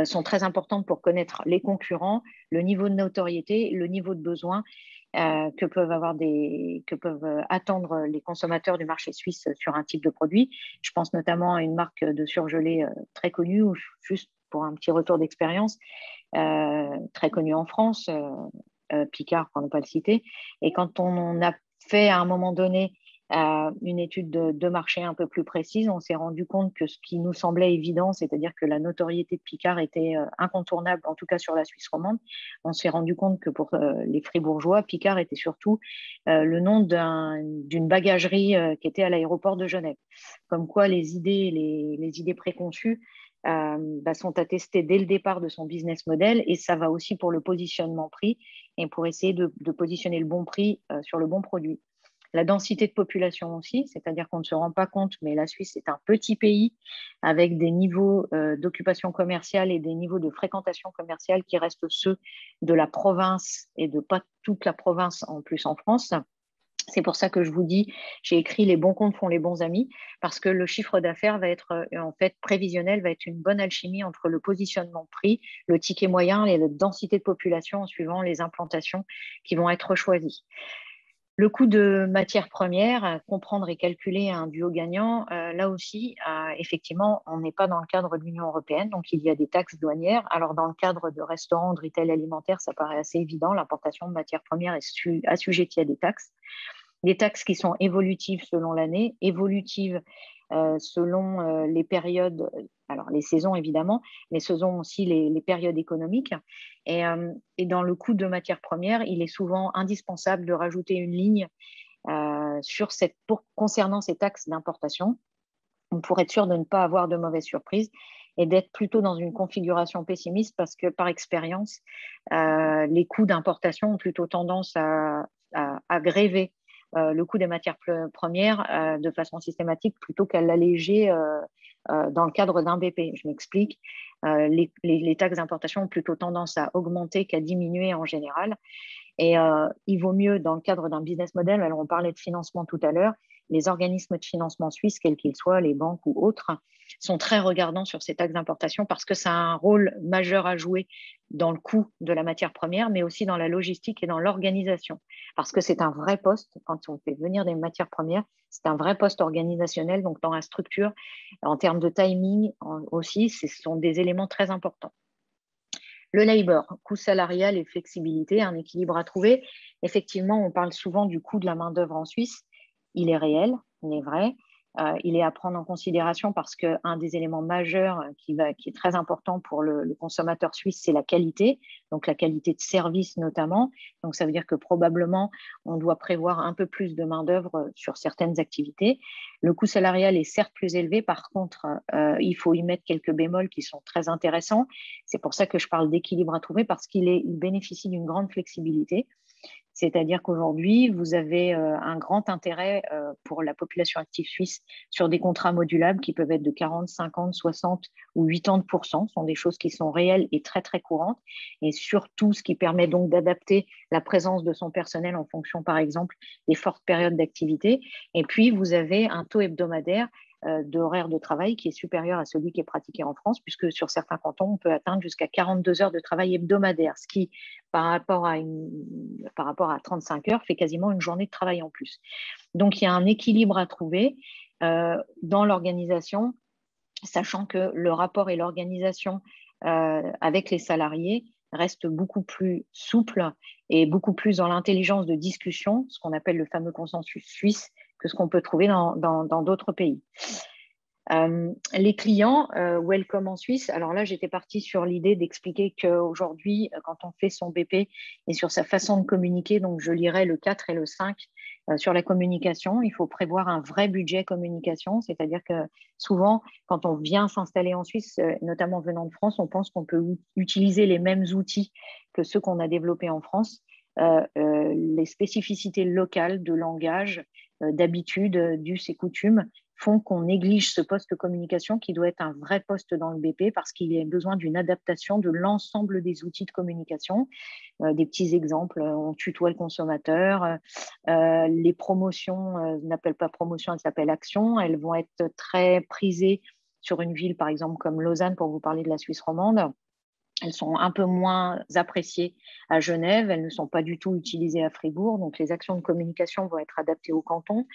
sont très importantes pour connaître les concurrents, le niveau de notoriété, le niveau de besoin que peuvent attendre les consommateurs du marché suisse sur un type de produit. Je pense notamment à une marque de surgelés très connue, ou juste pour un petit retour d'expérience, très connue en France, Picard pour ne pas le citer. Et quand on a fait à un moment donné une étude de marché un peu plus précise, on s'est rendu compte que ce qui nous semblait évident, c'est-à-dire que la notoriété de Picard était incontournable, en tout cas sur la Suisse romande. On s'est rendu compte que pour les Fribourgeois, Picard était surtout le nom d'une bagagerie qui était à l'aéroport de Genève. Comme quoi les idées préconçues sont attestées dès le départ de son business model, et ça va aussi pour le positionnement prix et pour essayer de positionner le bon prix sur le bon produit. La densité de population aussi, c'est-à-dire qu'on ne se rend pas compte, mais la Suisse est un petit pays avec des niveaux d'occupation commerciale et des niveaux de fréquentation commerciale qui restent ceux de la province et de pas toute la province en plus en France. C'est pour ça que je vous dis, j'ai écrit les bons comptes font les bons amis, parce que le chiffre d'affaires va être en fait prévisionnel, va être une bonne alchimie entre le positionnement prix, le ticket moyen et la densité de population en suivant les implantations qui vont être choisies. Le coût de matières premières, comprendre et calculer un duo gagnant, là aussi, effectivement, on n'est pas dans le cadre de l'Union européenne, donc il y a des taxes douanières. Alors, dans le cadre de restaurants, de retail alimentaire, ça paraît assez évident, l'importation de matières premières est assujettie à des taxes. Des taxes qui sont évolutives selon l'année, évolutives selon les périodes, alors les saisons évidemment, mais selon aussi les périodes économiques. Et dans le coût de matières premières, il est souvent indispensable de rajouter une ligne concernant ces taxes d'importation, pour être sûr de ne pas avoir de mauvaises surprises et d'être plutôt dans une configuration pessimiste, parce que par expérience, les coûts d'importation ont plutôt tendance à gréver le coût des matières premières de façon systématique plutôt qu'à l'alléger dans le cadre d'un BP. Je m'explique. Les taxes d'importation ont plutôt tendance à augmenter qu'à diminuer en général. Et il vaut mieux, dans le cadre d'un business model, alors on parlait de financement tout à l'heure, les organismes de financement suisses, quels qu'ils soient, les banques ou autres, sont très regardants sur ces taxes d'importation parce que ça a un rôle majeur à jouer dans le coût de la matière première, mais aussi dans la logistique et dans l'organisation. Parce que c'est un vrai poste, quand on fait venir des matières premières, c'est un vrai poste organisationnel, donc dans la structure, en termes de timing aussi, ce sont des éléments très importants. Le labor, coût salarial et flexibilité, un équilibre à trouver. Effectivement, on parle souvent du coût de la main-d'œuvre en Suisse. Il est réel, il est vrai. Il est à prendre en considération parce qu'un des éléments majeurs qui est très important pour le consommateur suisse, c'est la qualité, donc la qualité de service notamment. Donc, ça veut dire que probablement, on doit prévoir un peu plus de main-d'œuvre sur certaines activités. Le coût salarial est certes plus élevé, par contre, il faut y mettre quelques bémols qui sont très intéressants. C'est pour ça que je parle d'équilibre à trouver, parce qu'il bénéficie d'une grande flexibilité. C'est-à-dire qu'aujourd'hui, vous avez un grand intérêt pour la population active suisse sur des contrats modulables qui peuvent être de 40, 50, 60 ou 80%. Ce sont des choses qui sont réelles et très, très courantes. Et surtout, ce qui permet donc d'adapter la présence de son personnel en fonction, par exemple, des fortes périodes d'activité. Et puis, vous avez un taux hebdomadaire d'horaire de travail qui est supérieur à celui qui est pratiqué en France, puisque sur certains cantons, on peut atteindre jusqu'à 42 heures de travail hebdomadaire, ce qui, par rapport à 35 heures, fait quasiment une journée de travail en plus. Donc, il y a un équilibre à trouver dans l'organisation, sachant que le rapport et l'organisation avec les salariés reste beaucoup plus souple et beaucoup plus dans l'intelligence de discussion, ce qu'on appelle le fameux consensus suisse, que ce qu'on peut trouver dans d'autres pays. Les clients, Welcome en Suisse, alors là, j'étais partie sur l'idée d'expliquer qu'aujourd'hui, quand on fait son BP et sur sa façon de communiquer, donc je lirai le 4 et le 5 Sur la communication, il faut prévoir un vrai budget communication, c'est-à-dire que souvent, quand on vient s'installer en Suisse, notamment venant de France, on pense qu'on peut utiliser les mêmes outils que ceux qu'on a développés en France. Les spécificités locales de langage, d'habitude, d'us et coutumes font qu'on néglige ce poste de communication qui doit être un vrai poste dans le BP parce qu'il y a besoin d'une adaptation de l'ensemble des outils de communication. Des petits exemples, on tutoie le consommateur, les promotions n'appellent pas promotion, elles s'appellent action, elles vont être très prisées sur une ville par exemple comme Lausanne pour vous parler de la Suisse romande. Elles sont un peu moins appréciées à Genève, elles ne sont pas du tout utilisées à Fribourg, donc les actions de communication vont être adaptées au canton.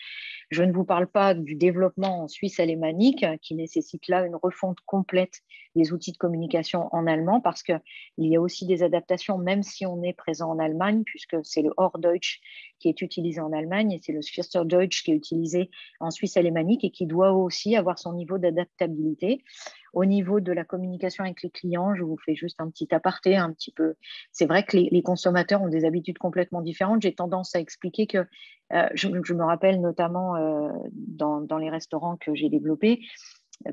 Je ne vous parle pas du développement en Suisse alémanique qui nécessite là une refonte complète des outils de communication en allemand parce qu'il y a aussi des adaptations même si on est présent en Allemagne puisque c'est le Hochdeutsch qui est utilisé en Allemagne et c'est le Schweizerdeutsch qui est utilisé en Suisse alémanique et qui doit aussi avoir son niveau d'adaptabilité. Au niveau de la communication avec les clients, je vous fais juste un petit aparté, un petit peu. C'est vrai que les consommateurs ont des habitudes complètement différentes. J'ai tendance à expliquer que je me rappelle notamment dans les restaurants que j'ai développés,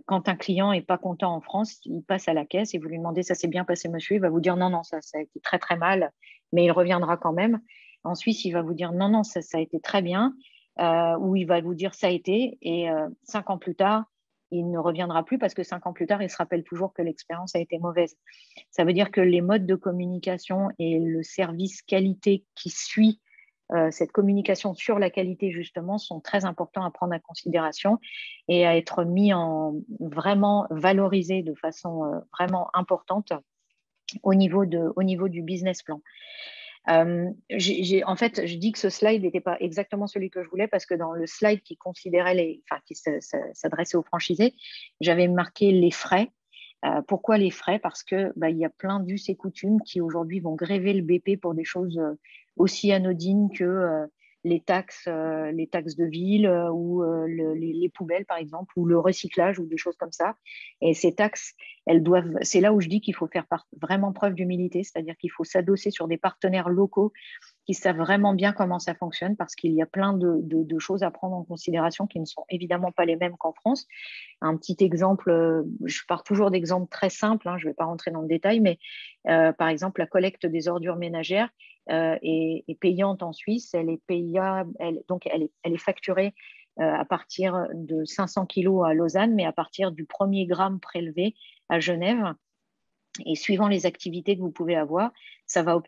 quand un client n'est pas content en France, il passe à la caisse et vous lui demandez ça s'est bien passé monsieur, il va vous dire non, ça a été très très mal, mais il reviendra quand même. En Suisse, il va vous dire non, ça a été très bien, ou il va vous dire ça a été, et 5 ans plus tard, il ne reviendra plus parce que 5 ans plus tard, il se rappelle toujours que l'expérience a été mauvaise. Ça veut dire que les modes de communication et le service qualité qui suit cette communication sur la qualité, justement, sont très importants à prendre en considération et à être mis vraiment valorisés de façon vraiment importante au niveau du business plan. En fait, je dis que ce slide n'était pas exactement celui que je voulais parce que dans le slide qui s'adressait aux franchisés, j'avais marqué les frais. Pourquoi les frais? Parce que il y a plein d'us et coutumes qui aujourd'hui vont gréver le BP pour des choses aussi anodines que les taxes de ville ou les poubelles par exemple ou le recyclage ou des choses comme ça. Et ces taxes, c'est là où je dis qu'il faut faire vraiment preuve d'humilité, c'est-à-dire qu'il faut s'adosser sur des partenaires locaux qui savent vraiment bien comment ça fonctionne parce qu'il y a plein de choses à prendre en considération qui ne sont évidemment pas les mêmes qu'en France. Un petit exemple, je pars toujours d'exemples très simples, je ne vais pas rentrer dans le détail, mais par exemple, la collecte des ordures ménagères est payante en Suisse, elle est facturée à partir de 500 kilos à Lausanne, mais à partir du premier gramme prélevé à Genève. Et suivant les activités que vous pouvez avoir, ça va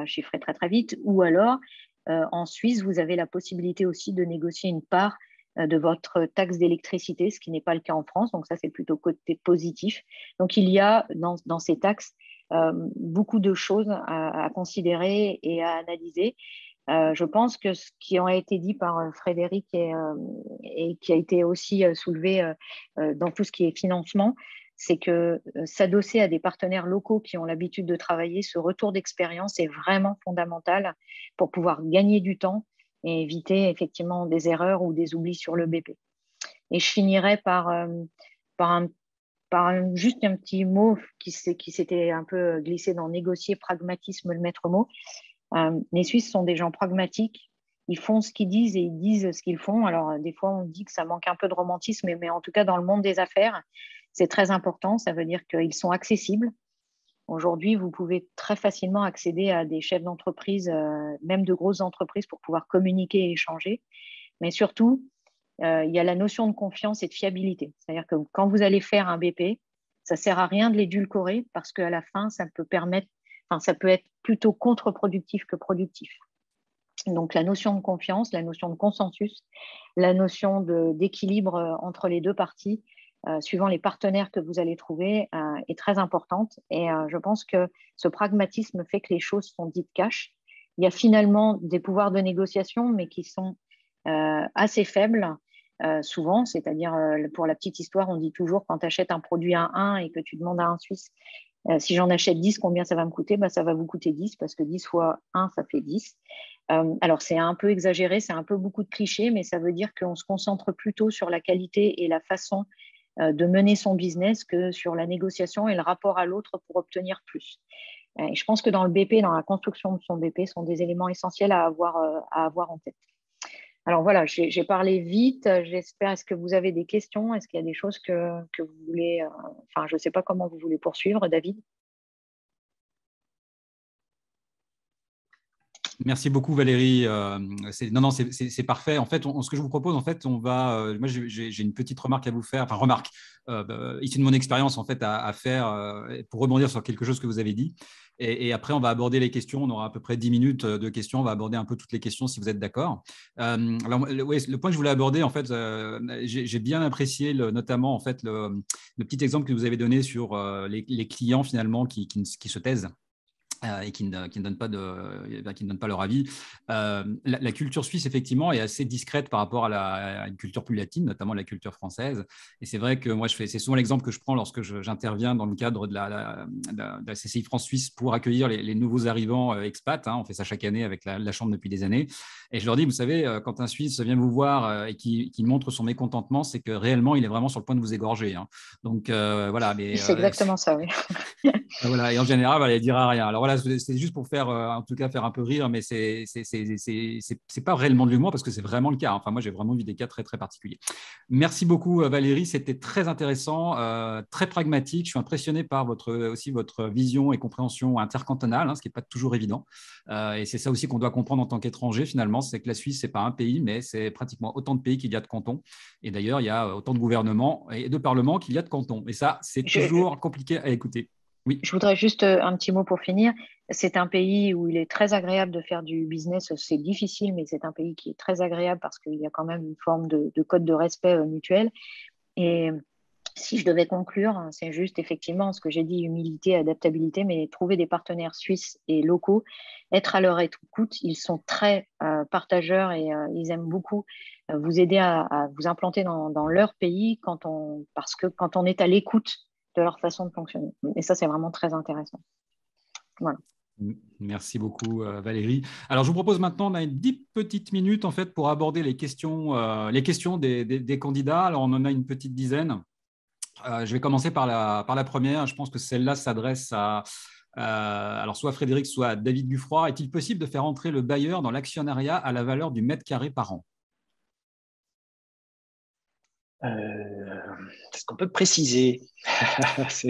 chiffrer très très vite. Ou alors, en Suisse, vous avez la possibilité aussi de négocier une part de votre taxe d'électricité, ce qui n'est pas le cas en France. Donc ça, c'est plutôt côté positif. Donc il y a dans ces taxes beaucoup de choses à considérer et à analyser. Je pense que ce qui a été dit par Frédéric et qui a été aussi soulevé dans tout ce qui est financement, c'est que s'adosser à des partenaires locaux qui ont l'habitude de travailler, ce retour d'expérience est vraiment fondamental pour pouvoir gagner du temps et éviter effectivement des erreurs ou des oublis sur le BP. Et je finirai par juste un petit mot qui s'était un peu glissé dans négocier, pragmatisme, le maître mot. Les Suisses sont des gens pragmatiques. Ils font ce qu'ils disent et ils disent ce qu'ils font. Alors, des fois, on dit que ça manque un peu de romantisme, mais en tout cas, dans le monde des affaires, c'est très important. Ça veut dire qu'ils sont accessibles. Aujourd'hui, vous pouvez très facilement accéder à des chefs d'entreprise, même de grosses entreprises, pour pouvoir communiquer et échanger. Mais surtout, il y a la notion de confiance et de fiabilité. C'est-à-dire que quand vous allez faire un BP, ça ne sert à rien de l'édulcorer parce qu'à la fin, ça peut être plutôt contre-productif que productif. Donc, la notion de confiance, la notion de consensus, la notion d'équilibre entre les deux parties, suivant les partenaires que vous allez trouver, est très importante. Et je pense que ce pragmatisme fait que les choses sont dites cash. Il y a finalement des pouvoirs de négociation, mais qui sont assez faibles souvent. C'est-à-dire, pour la petite histoire, on dit toujours quand tu achètes un produit à 1 et que tu demandes à un Suisse si j'en achète 10, combien ça va me coûter? Ça va vous coûter 10 parce que 10 fois 1, ça fait 10. Alors, c'est un peu exagéré, c'est un peu beaucoup de clichés, mais ça veut dire qu'on se concentre plutôt sur la qualité et la façon de mener son business que sur la négociation et le rapport à l'autre pour obtenir plus. Et je pense que dans le BP, dans la construction de son BP, sont des éléments essentiels à avoir en tête. Alors voilà, j'ai parlé vite. J'espère, est-ce que vous avez des questions? Est-ce qu'il y a des choses que vous voulez… Enfin, je ne sais pas comment vous voulez poursuivre, David. Merci beaucoup Valérie. Non, c'est parfait. En fait, ce que je vous propose, en fait, moi, j'ai une petite remarque à vous faire. Enfin, remarque, issue de mon expérience, en fait, à faire pour rebondir sur quelque chose que vous avez dit. Et après, on va aborder les questions. On aura à peu près 10 minutes de questions. On va aborder un peu toutes les questions si vous êtes d'accord. Alors, le point que je voulais aborder, en fait, j'ai bien apprécié notamment en fait le petit exemple que vous avez donné sur les clients finalement qui se taisent. Et qui ne donnent pas leur avis. La culture suisse, effectivement, est assez discrète par rapport à une culture plus latine, notamment la culture française. Et c'est vrai que moi, c'est souvent l'exemple que je prends lorsque j'interviens dans le cadre de la CCI France-Suisse pour accueillir les nouveaux arrivants expats. On fait ça chaque année avec la Chambre depuis des années. Et je leur dis, vous savez, quand un Suisse vient vous voir et qui montre son mécontentement, c'est que réellement, il est vraiment sur le point de vous égorger. Donc, voilà. C'est exactement ça, oui. Voilà, et en général, il ne dira rien. Alors voilà, c'est juste pour faire, en tout cas, faire un peu rire, mais c'est pas réellement de l'humour parce que c'est vraiment le cas. Enfin, moi, j'ai vraiment vu des cas très, très particuliers. Merci beaucoup, Valérie. C'était très intéressant, très pragmatique. Je suis impressionné par aussi votre vision et compréhension intercantonale, ce qui n'est pas toujours évident. Et c'est ça aussi qu'on doit comprendre en tant qu'étranger, finalement, c'est que la Suisse, ce n'est pas un pays, mais c'est pratiquement autant de pays qu'il y a de cantons. Et d'ailleurs, il y a autant de gouvernements et de parlements qu'il y a de cantons. Et ça, c'est toujours compliqué à écouter. Oui. Je voudrais juste un petit mot pour finir. C'est un pays où il est très agréable de faire du business. C'est difficile, mais c'est un pays qui est très agréable parce qu'il y a quand même une forme de code de respect mutuel. Et si je devais conclure, c'est juste effectivement ce que j'ai dit, humilité, adaptabilité, mais trouver des partenaires suisses et locaux, être à leur écoute. Ils sont très partageurs et ils aiment beaucoup vous aider à vous implanter dans leur pays parce que quand on est à l'écoute de leur façon de fonctionner. Et ça, c'est vraiment très intéressant. Voilà. Merci beaucoup, Valérie. Alors, je vous propose maintenant, on a 10 petites minutes en fait, pour aborder les questions des candidats. Alors, on en a une petite dizaine. Je vais commencer par la première. Je pense que celle-là s'adresse à alors soit Frédéric, soit David Buffroy. Est-il possible de faire entrer le bailleur dans l'actionnariat à la valeur du mètre carré par an? Est-ce qu'on peut préciser?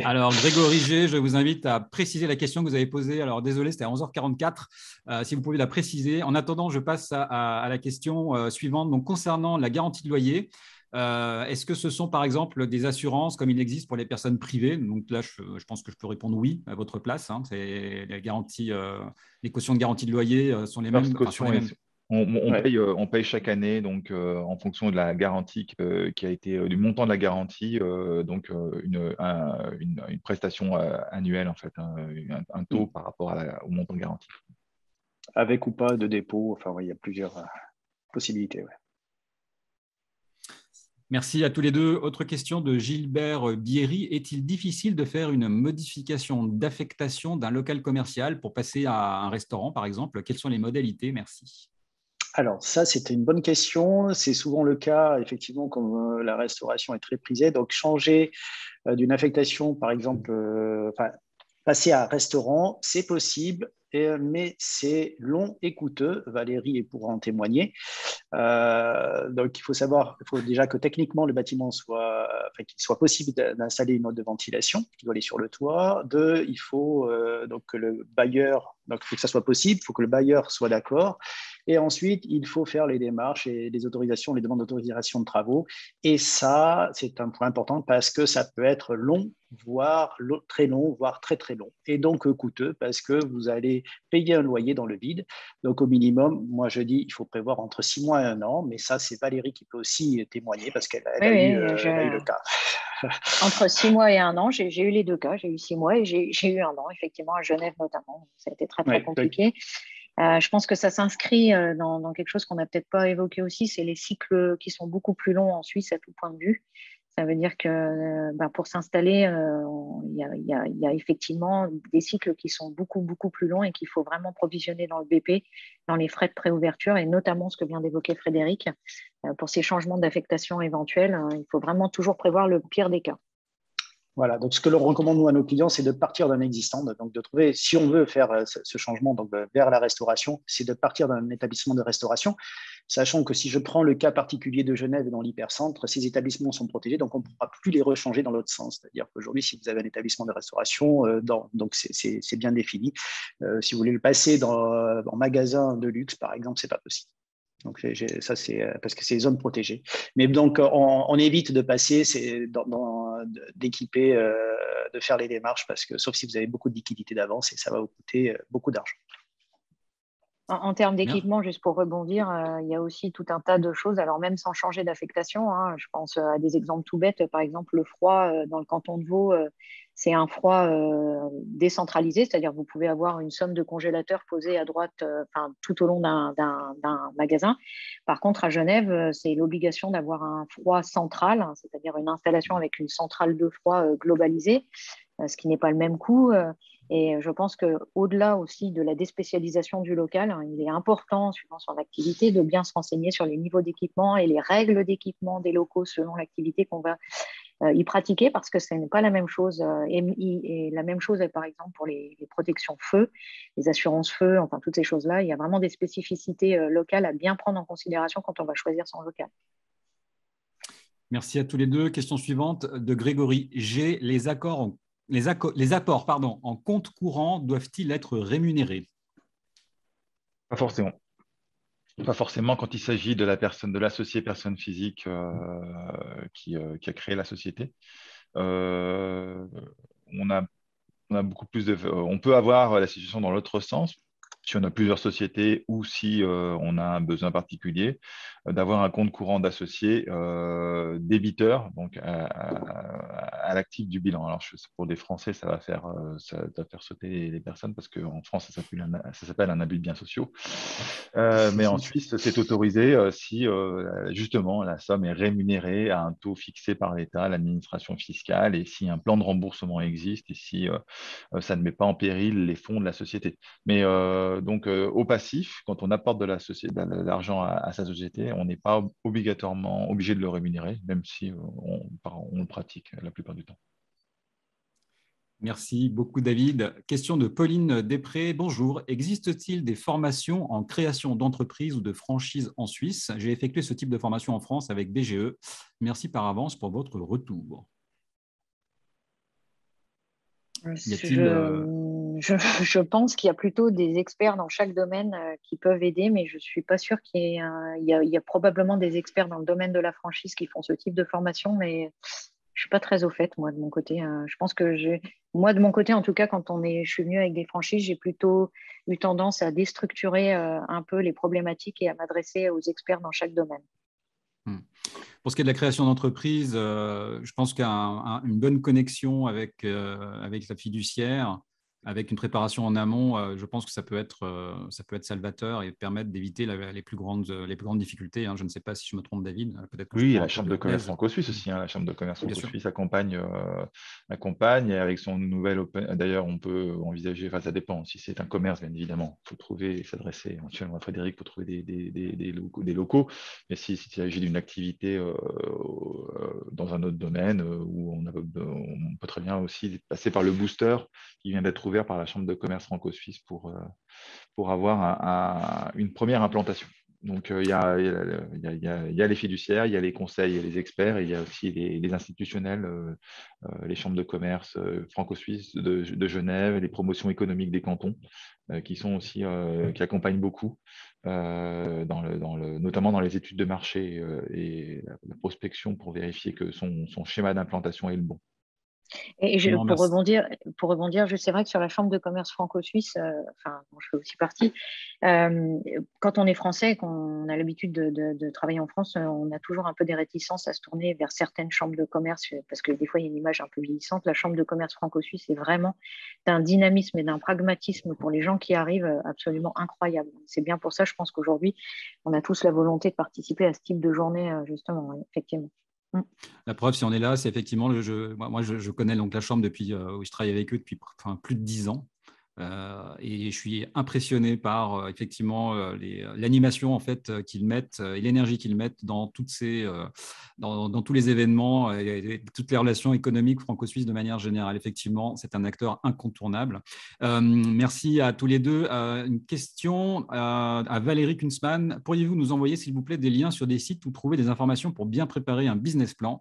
Alors, Grégory G, je vous invite à préciser la question que vous avez posée. Alors, désolé, c'était à 11h44. Si vous pouvez la préciser. En attendant, je passe à la question suivante. Donc, concernant la garantie de loyer, est-ce que ce sont, par exemple, des assurances comme il existe pour les personnes privées? Donc là, je pense que je peux répondre oui à votre place. C'est les garanties, les cautions de garantie de loyer sont les mêmes. On paye chaque année, donc en fonction de la garantie qui a été du montant de la garantie, donc une prestation annuelle en fait, un taux par rapport au montant de garantie. Avec ou pas de dépôt, enfin il y a plusieurs possibilités. Ouais. Merci à tous les deux. Autre question de Gilbert Bierry. Est-il difficile de faire une modification d'affectation d'un local commercial pour passer à un restaurant, par exemple? Quelles sont les modalités? Merci. Alors ça, c'était une bonne question. C'est souvent le cas, effectivement, comme la restauration est très prisée. Donc changer d'une affectation, par exemple, passer à un restaurant, c'est possible, mais c'est long et coûteux. Valérie pourra en témoigner. Donc, il faut déjà que techniquement le bâtiment qu'il soit possible d'installer une mode de ventilation qui doit aller sur le toit. Deux, il faut donc que le bailleur, donc il faut que ça soit possible, il faut que le bailleur soit d'accord. Et ensuite, il faut faire les démarches et les autorisations, les demandes d'autorisation de travaux. Et ça, c'est un point important parce que ça peut être long, voire très long, voire très, très long. Et donc coûteux parce que vous allez payer un loyer dans le vide. Donc au minimum, moi je dis, il faut prévoir entre 6 mois et 1 an. Mais ça, c'est Valérie qui peut aussi témoigner parce qu'elle a eu le cas. Entre 6 mois et 1 an, j'ai eu les deux cas. J'ai eu 6 mois et j'ai eu 1 an, effectivement, à Genève notamment. Ça a été très, très compliqué. Je pense que ça s'inscrit dans quelque chose qu'on n'a peut-être pas évoqué aussi, c'est les cycles qui sont beaucoup plus longs en Suisse à tout point de vue. Ça veut dire que pour s'installer, il y a effectivement des cycles qui sont beaucoup, beaucoup plus longs et qu'il faut vraiment provisionner dans le BP, dans les frais de préouverture et notamment ce que vient d'évoquer Frédéric. Pour ces changements d'affectation éventuels, il faut vraiment toujours prévoir le pire des cas. Voilà, donc ce que l'on recommande nous à nos clients, c'est de partir d'un existant, donc de trouver, si on veut faire ce changement donc, vers la restauration, c'est de partir d'un établissement de restauration, sachant que si je prends le cas particulier de Genève et dans l'hypercentre, ces établissements sont protégés, donc on ne pourra plus les rechanger dans l'autre sens. C'est-à-dire qu'aujourd'hui, si vous avez un établissement de restauration, donc c'est bien défini. Si vous voulez le passer en magasin de luxe, par exemple, ce n'est pas possible. Donc, ça, c'est parce que c'est les zones protégées. Mais donc, on évite de passer, d'équiper, de faire les démarches, parce que sauf si vous avez beaucoup de liquidités d'avance et ça va vous coûter beaucoup d'argent. En termes d'équipement, juste pour rebondir, il y a aussi tout un tas de choses, alors même sans changer d'affectation, hein, je pense à des exemples tout bêtes, par exemple le froid dans le canton de Vaud, c'est un froid décentralisé, c'est-à-dire que vous pouvez avoir une somme de congélateurs posés à droite tout au long d'un magasin. Par contre, à Genève, c'est l'obligation d'avoir un froid central, hein, c'est-à-dire une installation avec une centrale de froid globalisée, ce qui n'est pas le même coût. Et je pense qu'au-delà aussi de la déspécialisation du local, hein, il est important, suivant son activité, de bien se renseigner sur les niveaux d'équipement et les règles d'équipement des locaux selon l'activité qu'on va y pratiquer, parce que ce n'est pas la même chose. Et la même chose est par exemple pour les protections feu, les assurances feu, enfin toutes ces choses-là. Il y a vraiment des spécificités locales à bien prendre en considération quand on va choisir son local. Merci à tous les deux. Question suivante de Grégory G. Les apports en compte courant doivent-ils être rémunérés? Pas forcément. Pas forcément quand il s'agit de la personne, de l'associé personne physique qui a créé la société. On a beaucoup plus on peut avoir la situation dans l'autre sens. Si on a plusieurs sociétés ou si on a un besoin particulier, d'avoir un compte courant d'associé débiteur donc à l'actif du bilan. Alors, pour des Français, ça va faire sauter les personnes parce qu'en France, ça s'appelle un abus de biens sociaux. Mais en Suisse, c'est autorisé si justement la somme est rémunérée à un taux fixé par l'État, l'administration fiscale, et si un plan de remboursement existe et si ça ne met pas en péril les fonds de la société. Mais donc, au passif, quand on apporte de l'argent à sa société, on n'est pas obligatoirement obligé de le rémunérer, même si on le pratique la plupart du temps. Merci beaucoup, David. Question de Pauline Després. Bonjour. Existe-t-il des formations en création d'entreprise ou de franchise en Suisse? J'ai effectué ce type de formation en France avec BGE. Merci par avance pour votre retour. Je pense qu'il y a plutôt des experts dans chaque domaine qui peuvent aider, mais je ne suis pas sûre qu'il y ait il y a probablement des experts dans le domaine de la franchise qui font ce type de formation, mais je ne suis pas très au fait, moi, de mon côté. Je pense que moi, de mon côté, en tout cas, quand je suis venue avec des franchises, j'ai plutôt eu tendance à déstructurer un peu les problématiques et à m'adresser aux experts dans chaque domaine. Pour ce qui est de la création d'entreprise, je pense qu'une bonne connexion avec la fiduciaire, avec une préparation en amont, je pense que ça peut être salvateur et permettre d'éviter les plus grandes difficultés. Je ne sais pas si je me trompe, David. Peut-être oui, la Chambre de commerce franco-suisse aussi. La Chambre de commerce franco-suisse accompagne et avec son nouvel open. D'ailleurs, on peut envisager, enfin ça dépend, si c'est un commerce, bien évidemment, il faut trouver, s'adresser éventuellement à Frédéric pour trouver des locaux. Mais s'il s'agit d'une activité dans un autre domaine où on peut très bien aussi passer par le booster qui vient d'être ouvert par la Chambre de commerce franco-suisse pour avoir une première implantation. Donc, il y a les fiduciaires, il y a les conseils et les experts, et il y a aussi les institutionnels, les chambres de commerce franco-suisses de Genève, les promotions économiques des cantons, qui sont aussi qui accompagnent beaucoup, notamment dans les études de marché et la prospection pour vérifier que son schéma d'implantation est le bon. Et pour rebondir, c'est vrai que sur la Chambre de commerce franco-suisse, dont je fais aussi partie, quand on est français et qu'on a l'habitude de travailler en France, on a toujours un peu des réticences à se tourner vers certaines chambres de commerce parce que des fois, il y a une image un peu vieillissante. La Chambre de commerce franco-suisse est vraiment d'un dynamisme et d'un pragmatisme pour les gens qui arrivent absolument incroyable. C'est bien pour ça, je pense qu'aujourd'hui, on a tous la volonté de participer à ce type de journée, justement, effectivement. La preuve, si on est là, c'est effectivement, moi je connais donc la Chambre depuis, où je travaille avec eux depuis plus de 10 ans. Et je suis impressionné par effectivement l'animation en fait qu'ils mettent et l'énergie qu'ils mettent dans dans tous les événements et toutes les relations économiques franco-suisses de manière générale. Effectivement, c'est un acteur incontournable. Merci à tous les deux. Une question à Valérie Kunzmann. Pourriez-vous nous envoyer, s'il vous plaît, des liens sur des sites où trouver des informations pour bien préparer un business plan?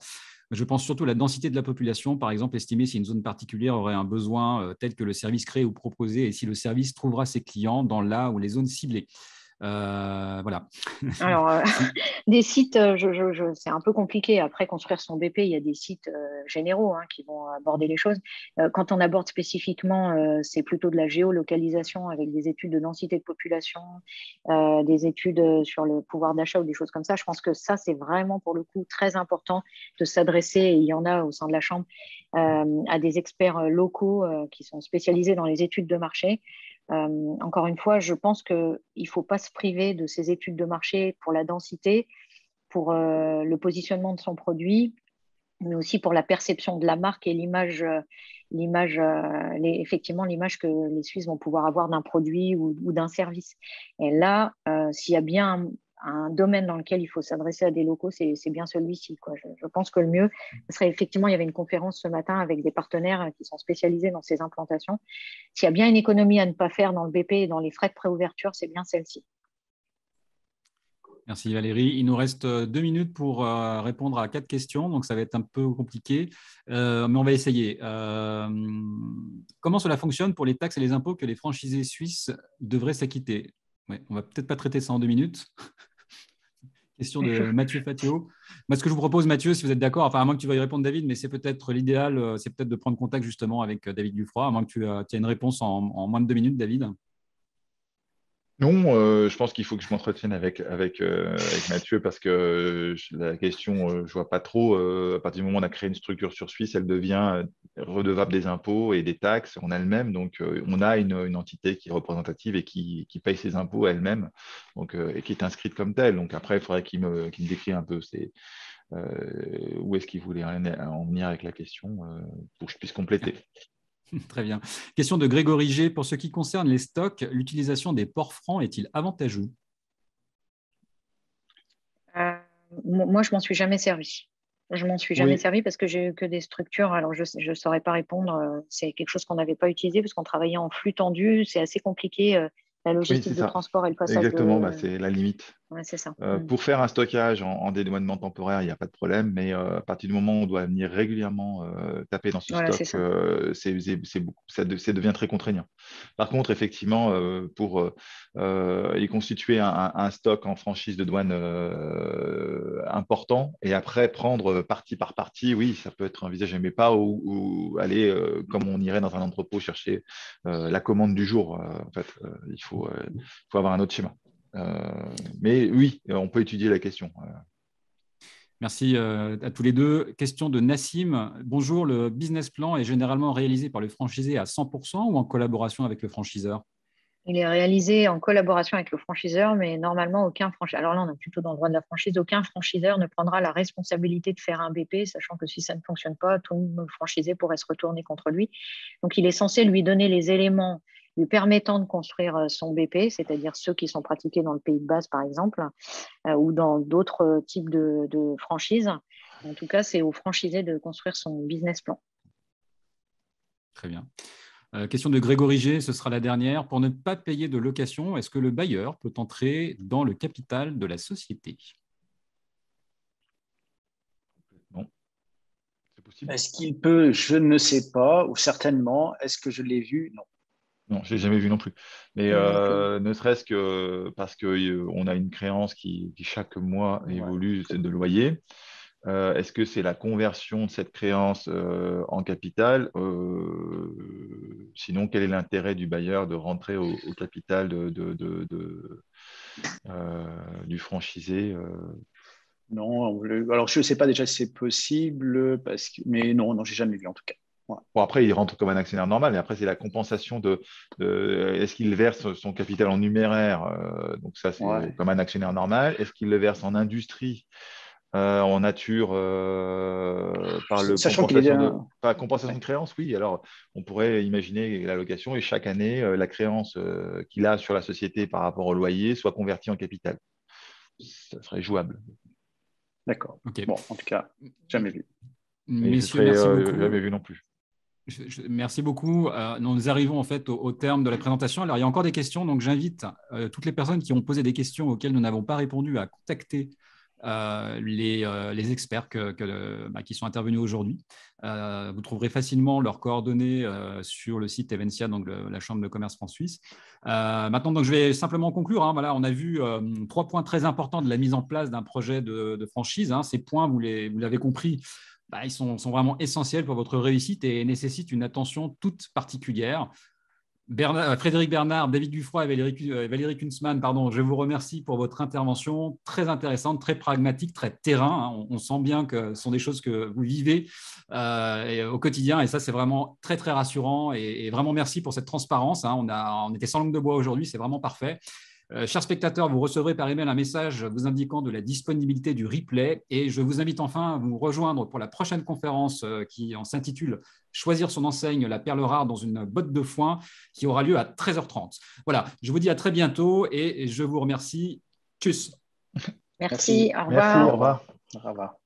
Je pense surtout à la densité de la population, par exemple, estimer si une zone particulière aurait un besoin tel que le service créé ou proposé et si le service trouvera ses clients dans la ou les zones ciblées. Voilà. Alors, des sites, c'est un peu compliqué. Après, construire son BP, il y a des sites généraux qui vont aborder les choses. Quand on aborde spécifiquement, c'est plutôt de la géolocalisation avec des études de densité de population, des études sur le pouvoir d'achat ou des choses comme ça. Je pense que ça, c'est vraiment pour le coup très important de s'adresser, et il y en a au sein de la Chambre, à des experts locaux qui sont spécialisés dans les études de marché. Encore une fois, je pense qu'il ne faut pas se priver de ces études de marché pour la densité, pour le positionnement de son produit, mais aussi pour la perception de la marque et effectivement l'image que les Suisses vont pouvoir avoir d'un produit ou d'un service. Et là, s'il y a bien un domaine dans lequel il faut s'adresser à des locaux, c'est bien celui-ci. Je pense que le mieux, ce serait effectivement, il y avait une conférence ce matin avec des partenaires qui sont spécialisés dans ces implantations. S'il y a bien une économie à ne pas faire dans le BP et dans les frais de préouverture, c'est bien celle-ci. Merci Valérie. Il nous reste 2 minutes pour répondre à 4 questions, donc ça va être un peu compliqué, mais on va essayer. Comment cela fonctionne pour les taxes et les impôts que les franchisés suisses devraient s'acquitter? Ouais, on ne va peut-être pas traiter ça en 2 minutes. Question de Mathieu Fatio. Moi, ce que je vous propose, Mathieu, si vous êtes d'accord, enfin, à moins que tu veuilles répondre, David, mais c'est peut-être l'idéal, c'est peut-être de prendre contact justement avec David Dufroy, à moins que tu aies une réponse en moins de 2 minutes, David. Non, je pense qu'il faut que je m'entretienne avec Mathieu parce que la question, je vois pas trop. À partir du moment où on a créé une structure sur Suisse, elle devient redevable des impôts et des taxes en elle-même. Donc, on a une entité qui est représentative et qui paye ses impôts elle-même, donc, et qui est inscrite comme telle. Donc, après, il faudrait qu'il me décrit un peu où est-ce qu'il voulait en venir avec la question pour que je puisse compléter. Très bien. Question de Grégory G. Pour ce qui concerne les stocks, l'utilisation des ports francs est-il avantageux? Moi, je m'en suis jamais servi. Je m'en suis jamais servi parce que j'ai eu que des structures. Alors, je ne saurais pas répondre. C'est quelque chose qu'on n'avait pas utilisé parce qu'on travaillait en flux tendu. C'est assez compliqué, la logistique de transport et le passage. Exactement, c'est la limite. Ouais, c'est ça. Pour faire un stockage en dédouanement temporaire, il n'y a pas de problème, mais à partir du moment où on doit venir régulièrement taper dans ce stock, ça devient très contraignant. Par contre, effectivement, pour y constituer un stock en franchise de douane important et après prendre partie par partie, oui, ça peut être envisagé, mais pas ou aller comme on irait dans un entrepôt chercher la commande du jour. En fait, il faut avoir un autre schéma. Mais oui, on peut étudier la question. Merci à tous les deux. Question de Nassim. Bonjour, le business plan est généralement réalisé par le franchisé à 100% ou en collaboration avec le franchiseur? Il est réalisé en collaboration avec le franchiseur, mais normalement, aucun franchiseur, alors là, on est plutôt dans le droit de la franchise, aucun franchiseur ne prendra la responsabilité de faire un BP, sachant que si ça ne fonctionne pas, tout le franchisé pourrait se retourner contre lui. Donc, il est censé lui donner les éléments lui permettant de construire son BP, c'est-à-dire ceux qui sont pratiqués dans le Pays de Base, par exemple, ou dans d'autres types de franchises. En tout cas, c'est au franchisé de construire son business plan. Très bien. Question de Grégory G, ce sera la dernière. Pour ne pas payer de location, est-ce que le bailleur peut entrer dans le capital de la société? Non. C'est possible. Est-ce qu'il peut? Je ne sais pas, ou certainement. Est-ce que je l'ai vu? Non. Non, je ne l'ai jamais vu non plus. Mais ne serait-ce que parce qu'on a une créance qui chaque mois évolue, c'est de loyer. Est-ce que c'est la conversion de cette créance en capital? Sinon, quel est l'intérêt du bailleur de rentrer au capital du franchisé? Non, alors je ne sais pas déjà si c'est possible, mais non, je n'ai jamais vu en tout cas. Voilà. Bon, après, il rentre comme un actionnaire normal, et après, c'est la compensation est-ce qu'il verse son capital en numéraire? Donc ça, c'est comme un actionnaire normal. Est-ce qu'il le verse en industrie? en nature par le Sachant qu'il est déjà... compensation de créance, oui. Alors, on pourrait imaginer l'allocation et chaque année, la créance qu'il a sur la société par rapport au loyer soit convertie en capital. Ça serait jouable. D'accord. Ok. Bon, en tout cas, jamais vu. Messieurs, merci beaucoup. Jamais vu non plus. Merci beaucoup. Nous arrivons en fait au terme de la présentation. Alors, il y a encore des questions, donc j'invite toutes les personnes qui ont posé des questions auxquelles nous n'avons pas répondu à contacter les experts qui sont intervenus aujourd'hui. Vous trouverez facilement leurs coordonnées sur le site Evencia, donc la Chambre de commerce France-Suisse. Maintenant, donc, je vais simplement conclure. Hein. Voilà, on a vu 3 points très importants de la mise en place d'un projet de franchise. Hein. Ces points, vous l'avez compris, ils sont vraiment essentiels pour votre réussite et nécessitent une attention toute particulière. Frédéric Bernard, David Dufroy et Valérie Kunzmann, je vous remercie pour votre intervention très intéressante, très pragmatique, très terrain. Hein. On sent bien que ce sont des choses que vous vivez au quotidien et ça, c'est vraiment très, très rassurant et vraiment merci pour cette transparence. Hein. On était sans langue de bois aujourd'hui, c'est vraiment parfait. Chers spectateurs, vous recevrez par email un message vous indiquant de la disponibilité du replay et je vous invite enfin à vous rejoindre pour la prochaine conférence qui s'intitule « Choisir son enseigne, la perle rare dans une botte de foin » qui aura lieu à 13h30. Voilà, je vous dis à très bientôt et je vous remercie. Tchuss. Merci, au revoir. Merci, au revoir. Au revoir.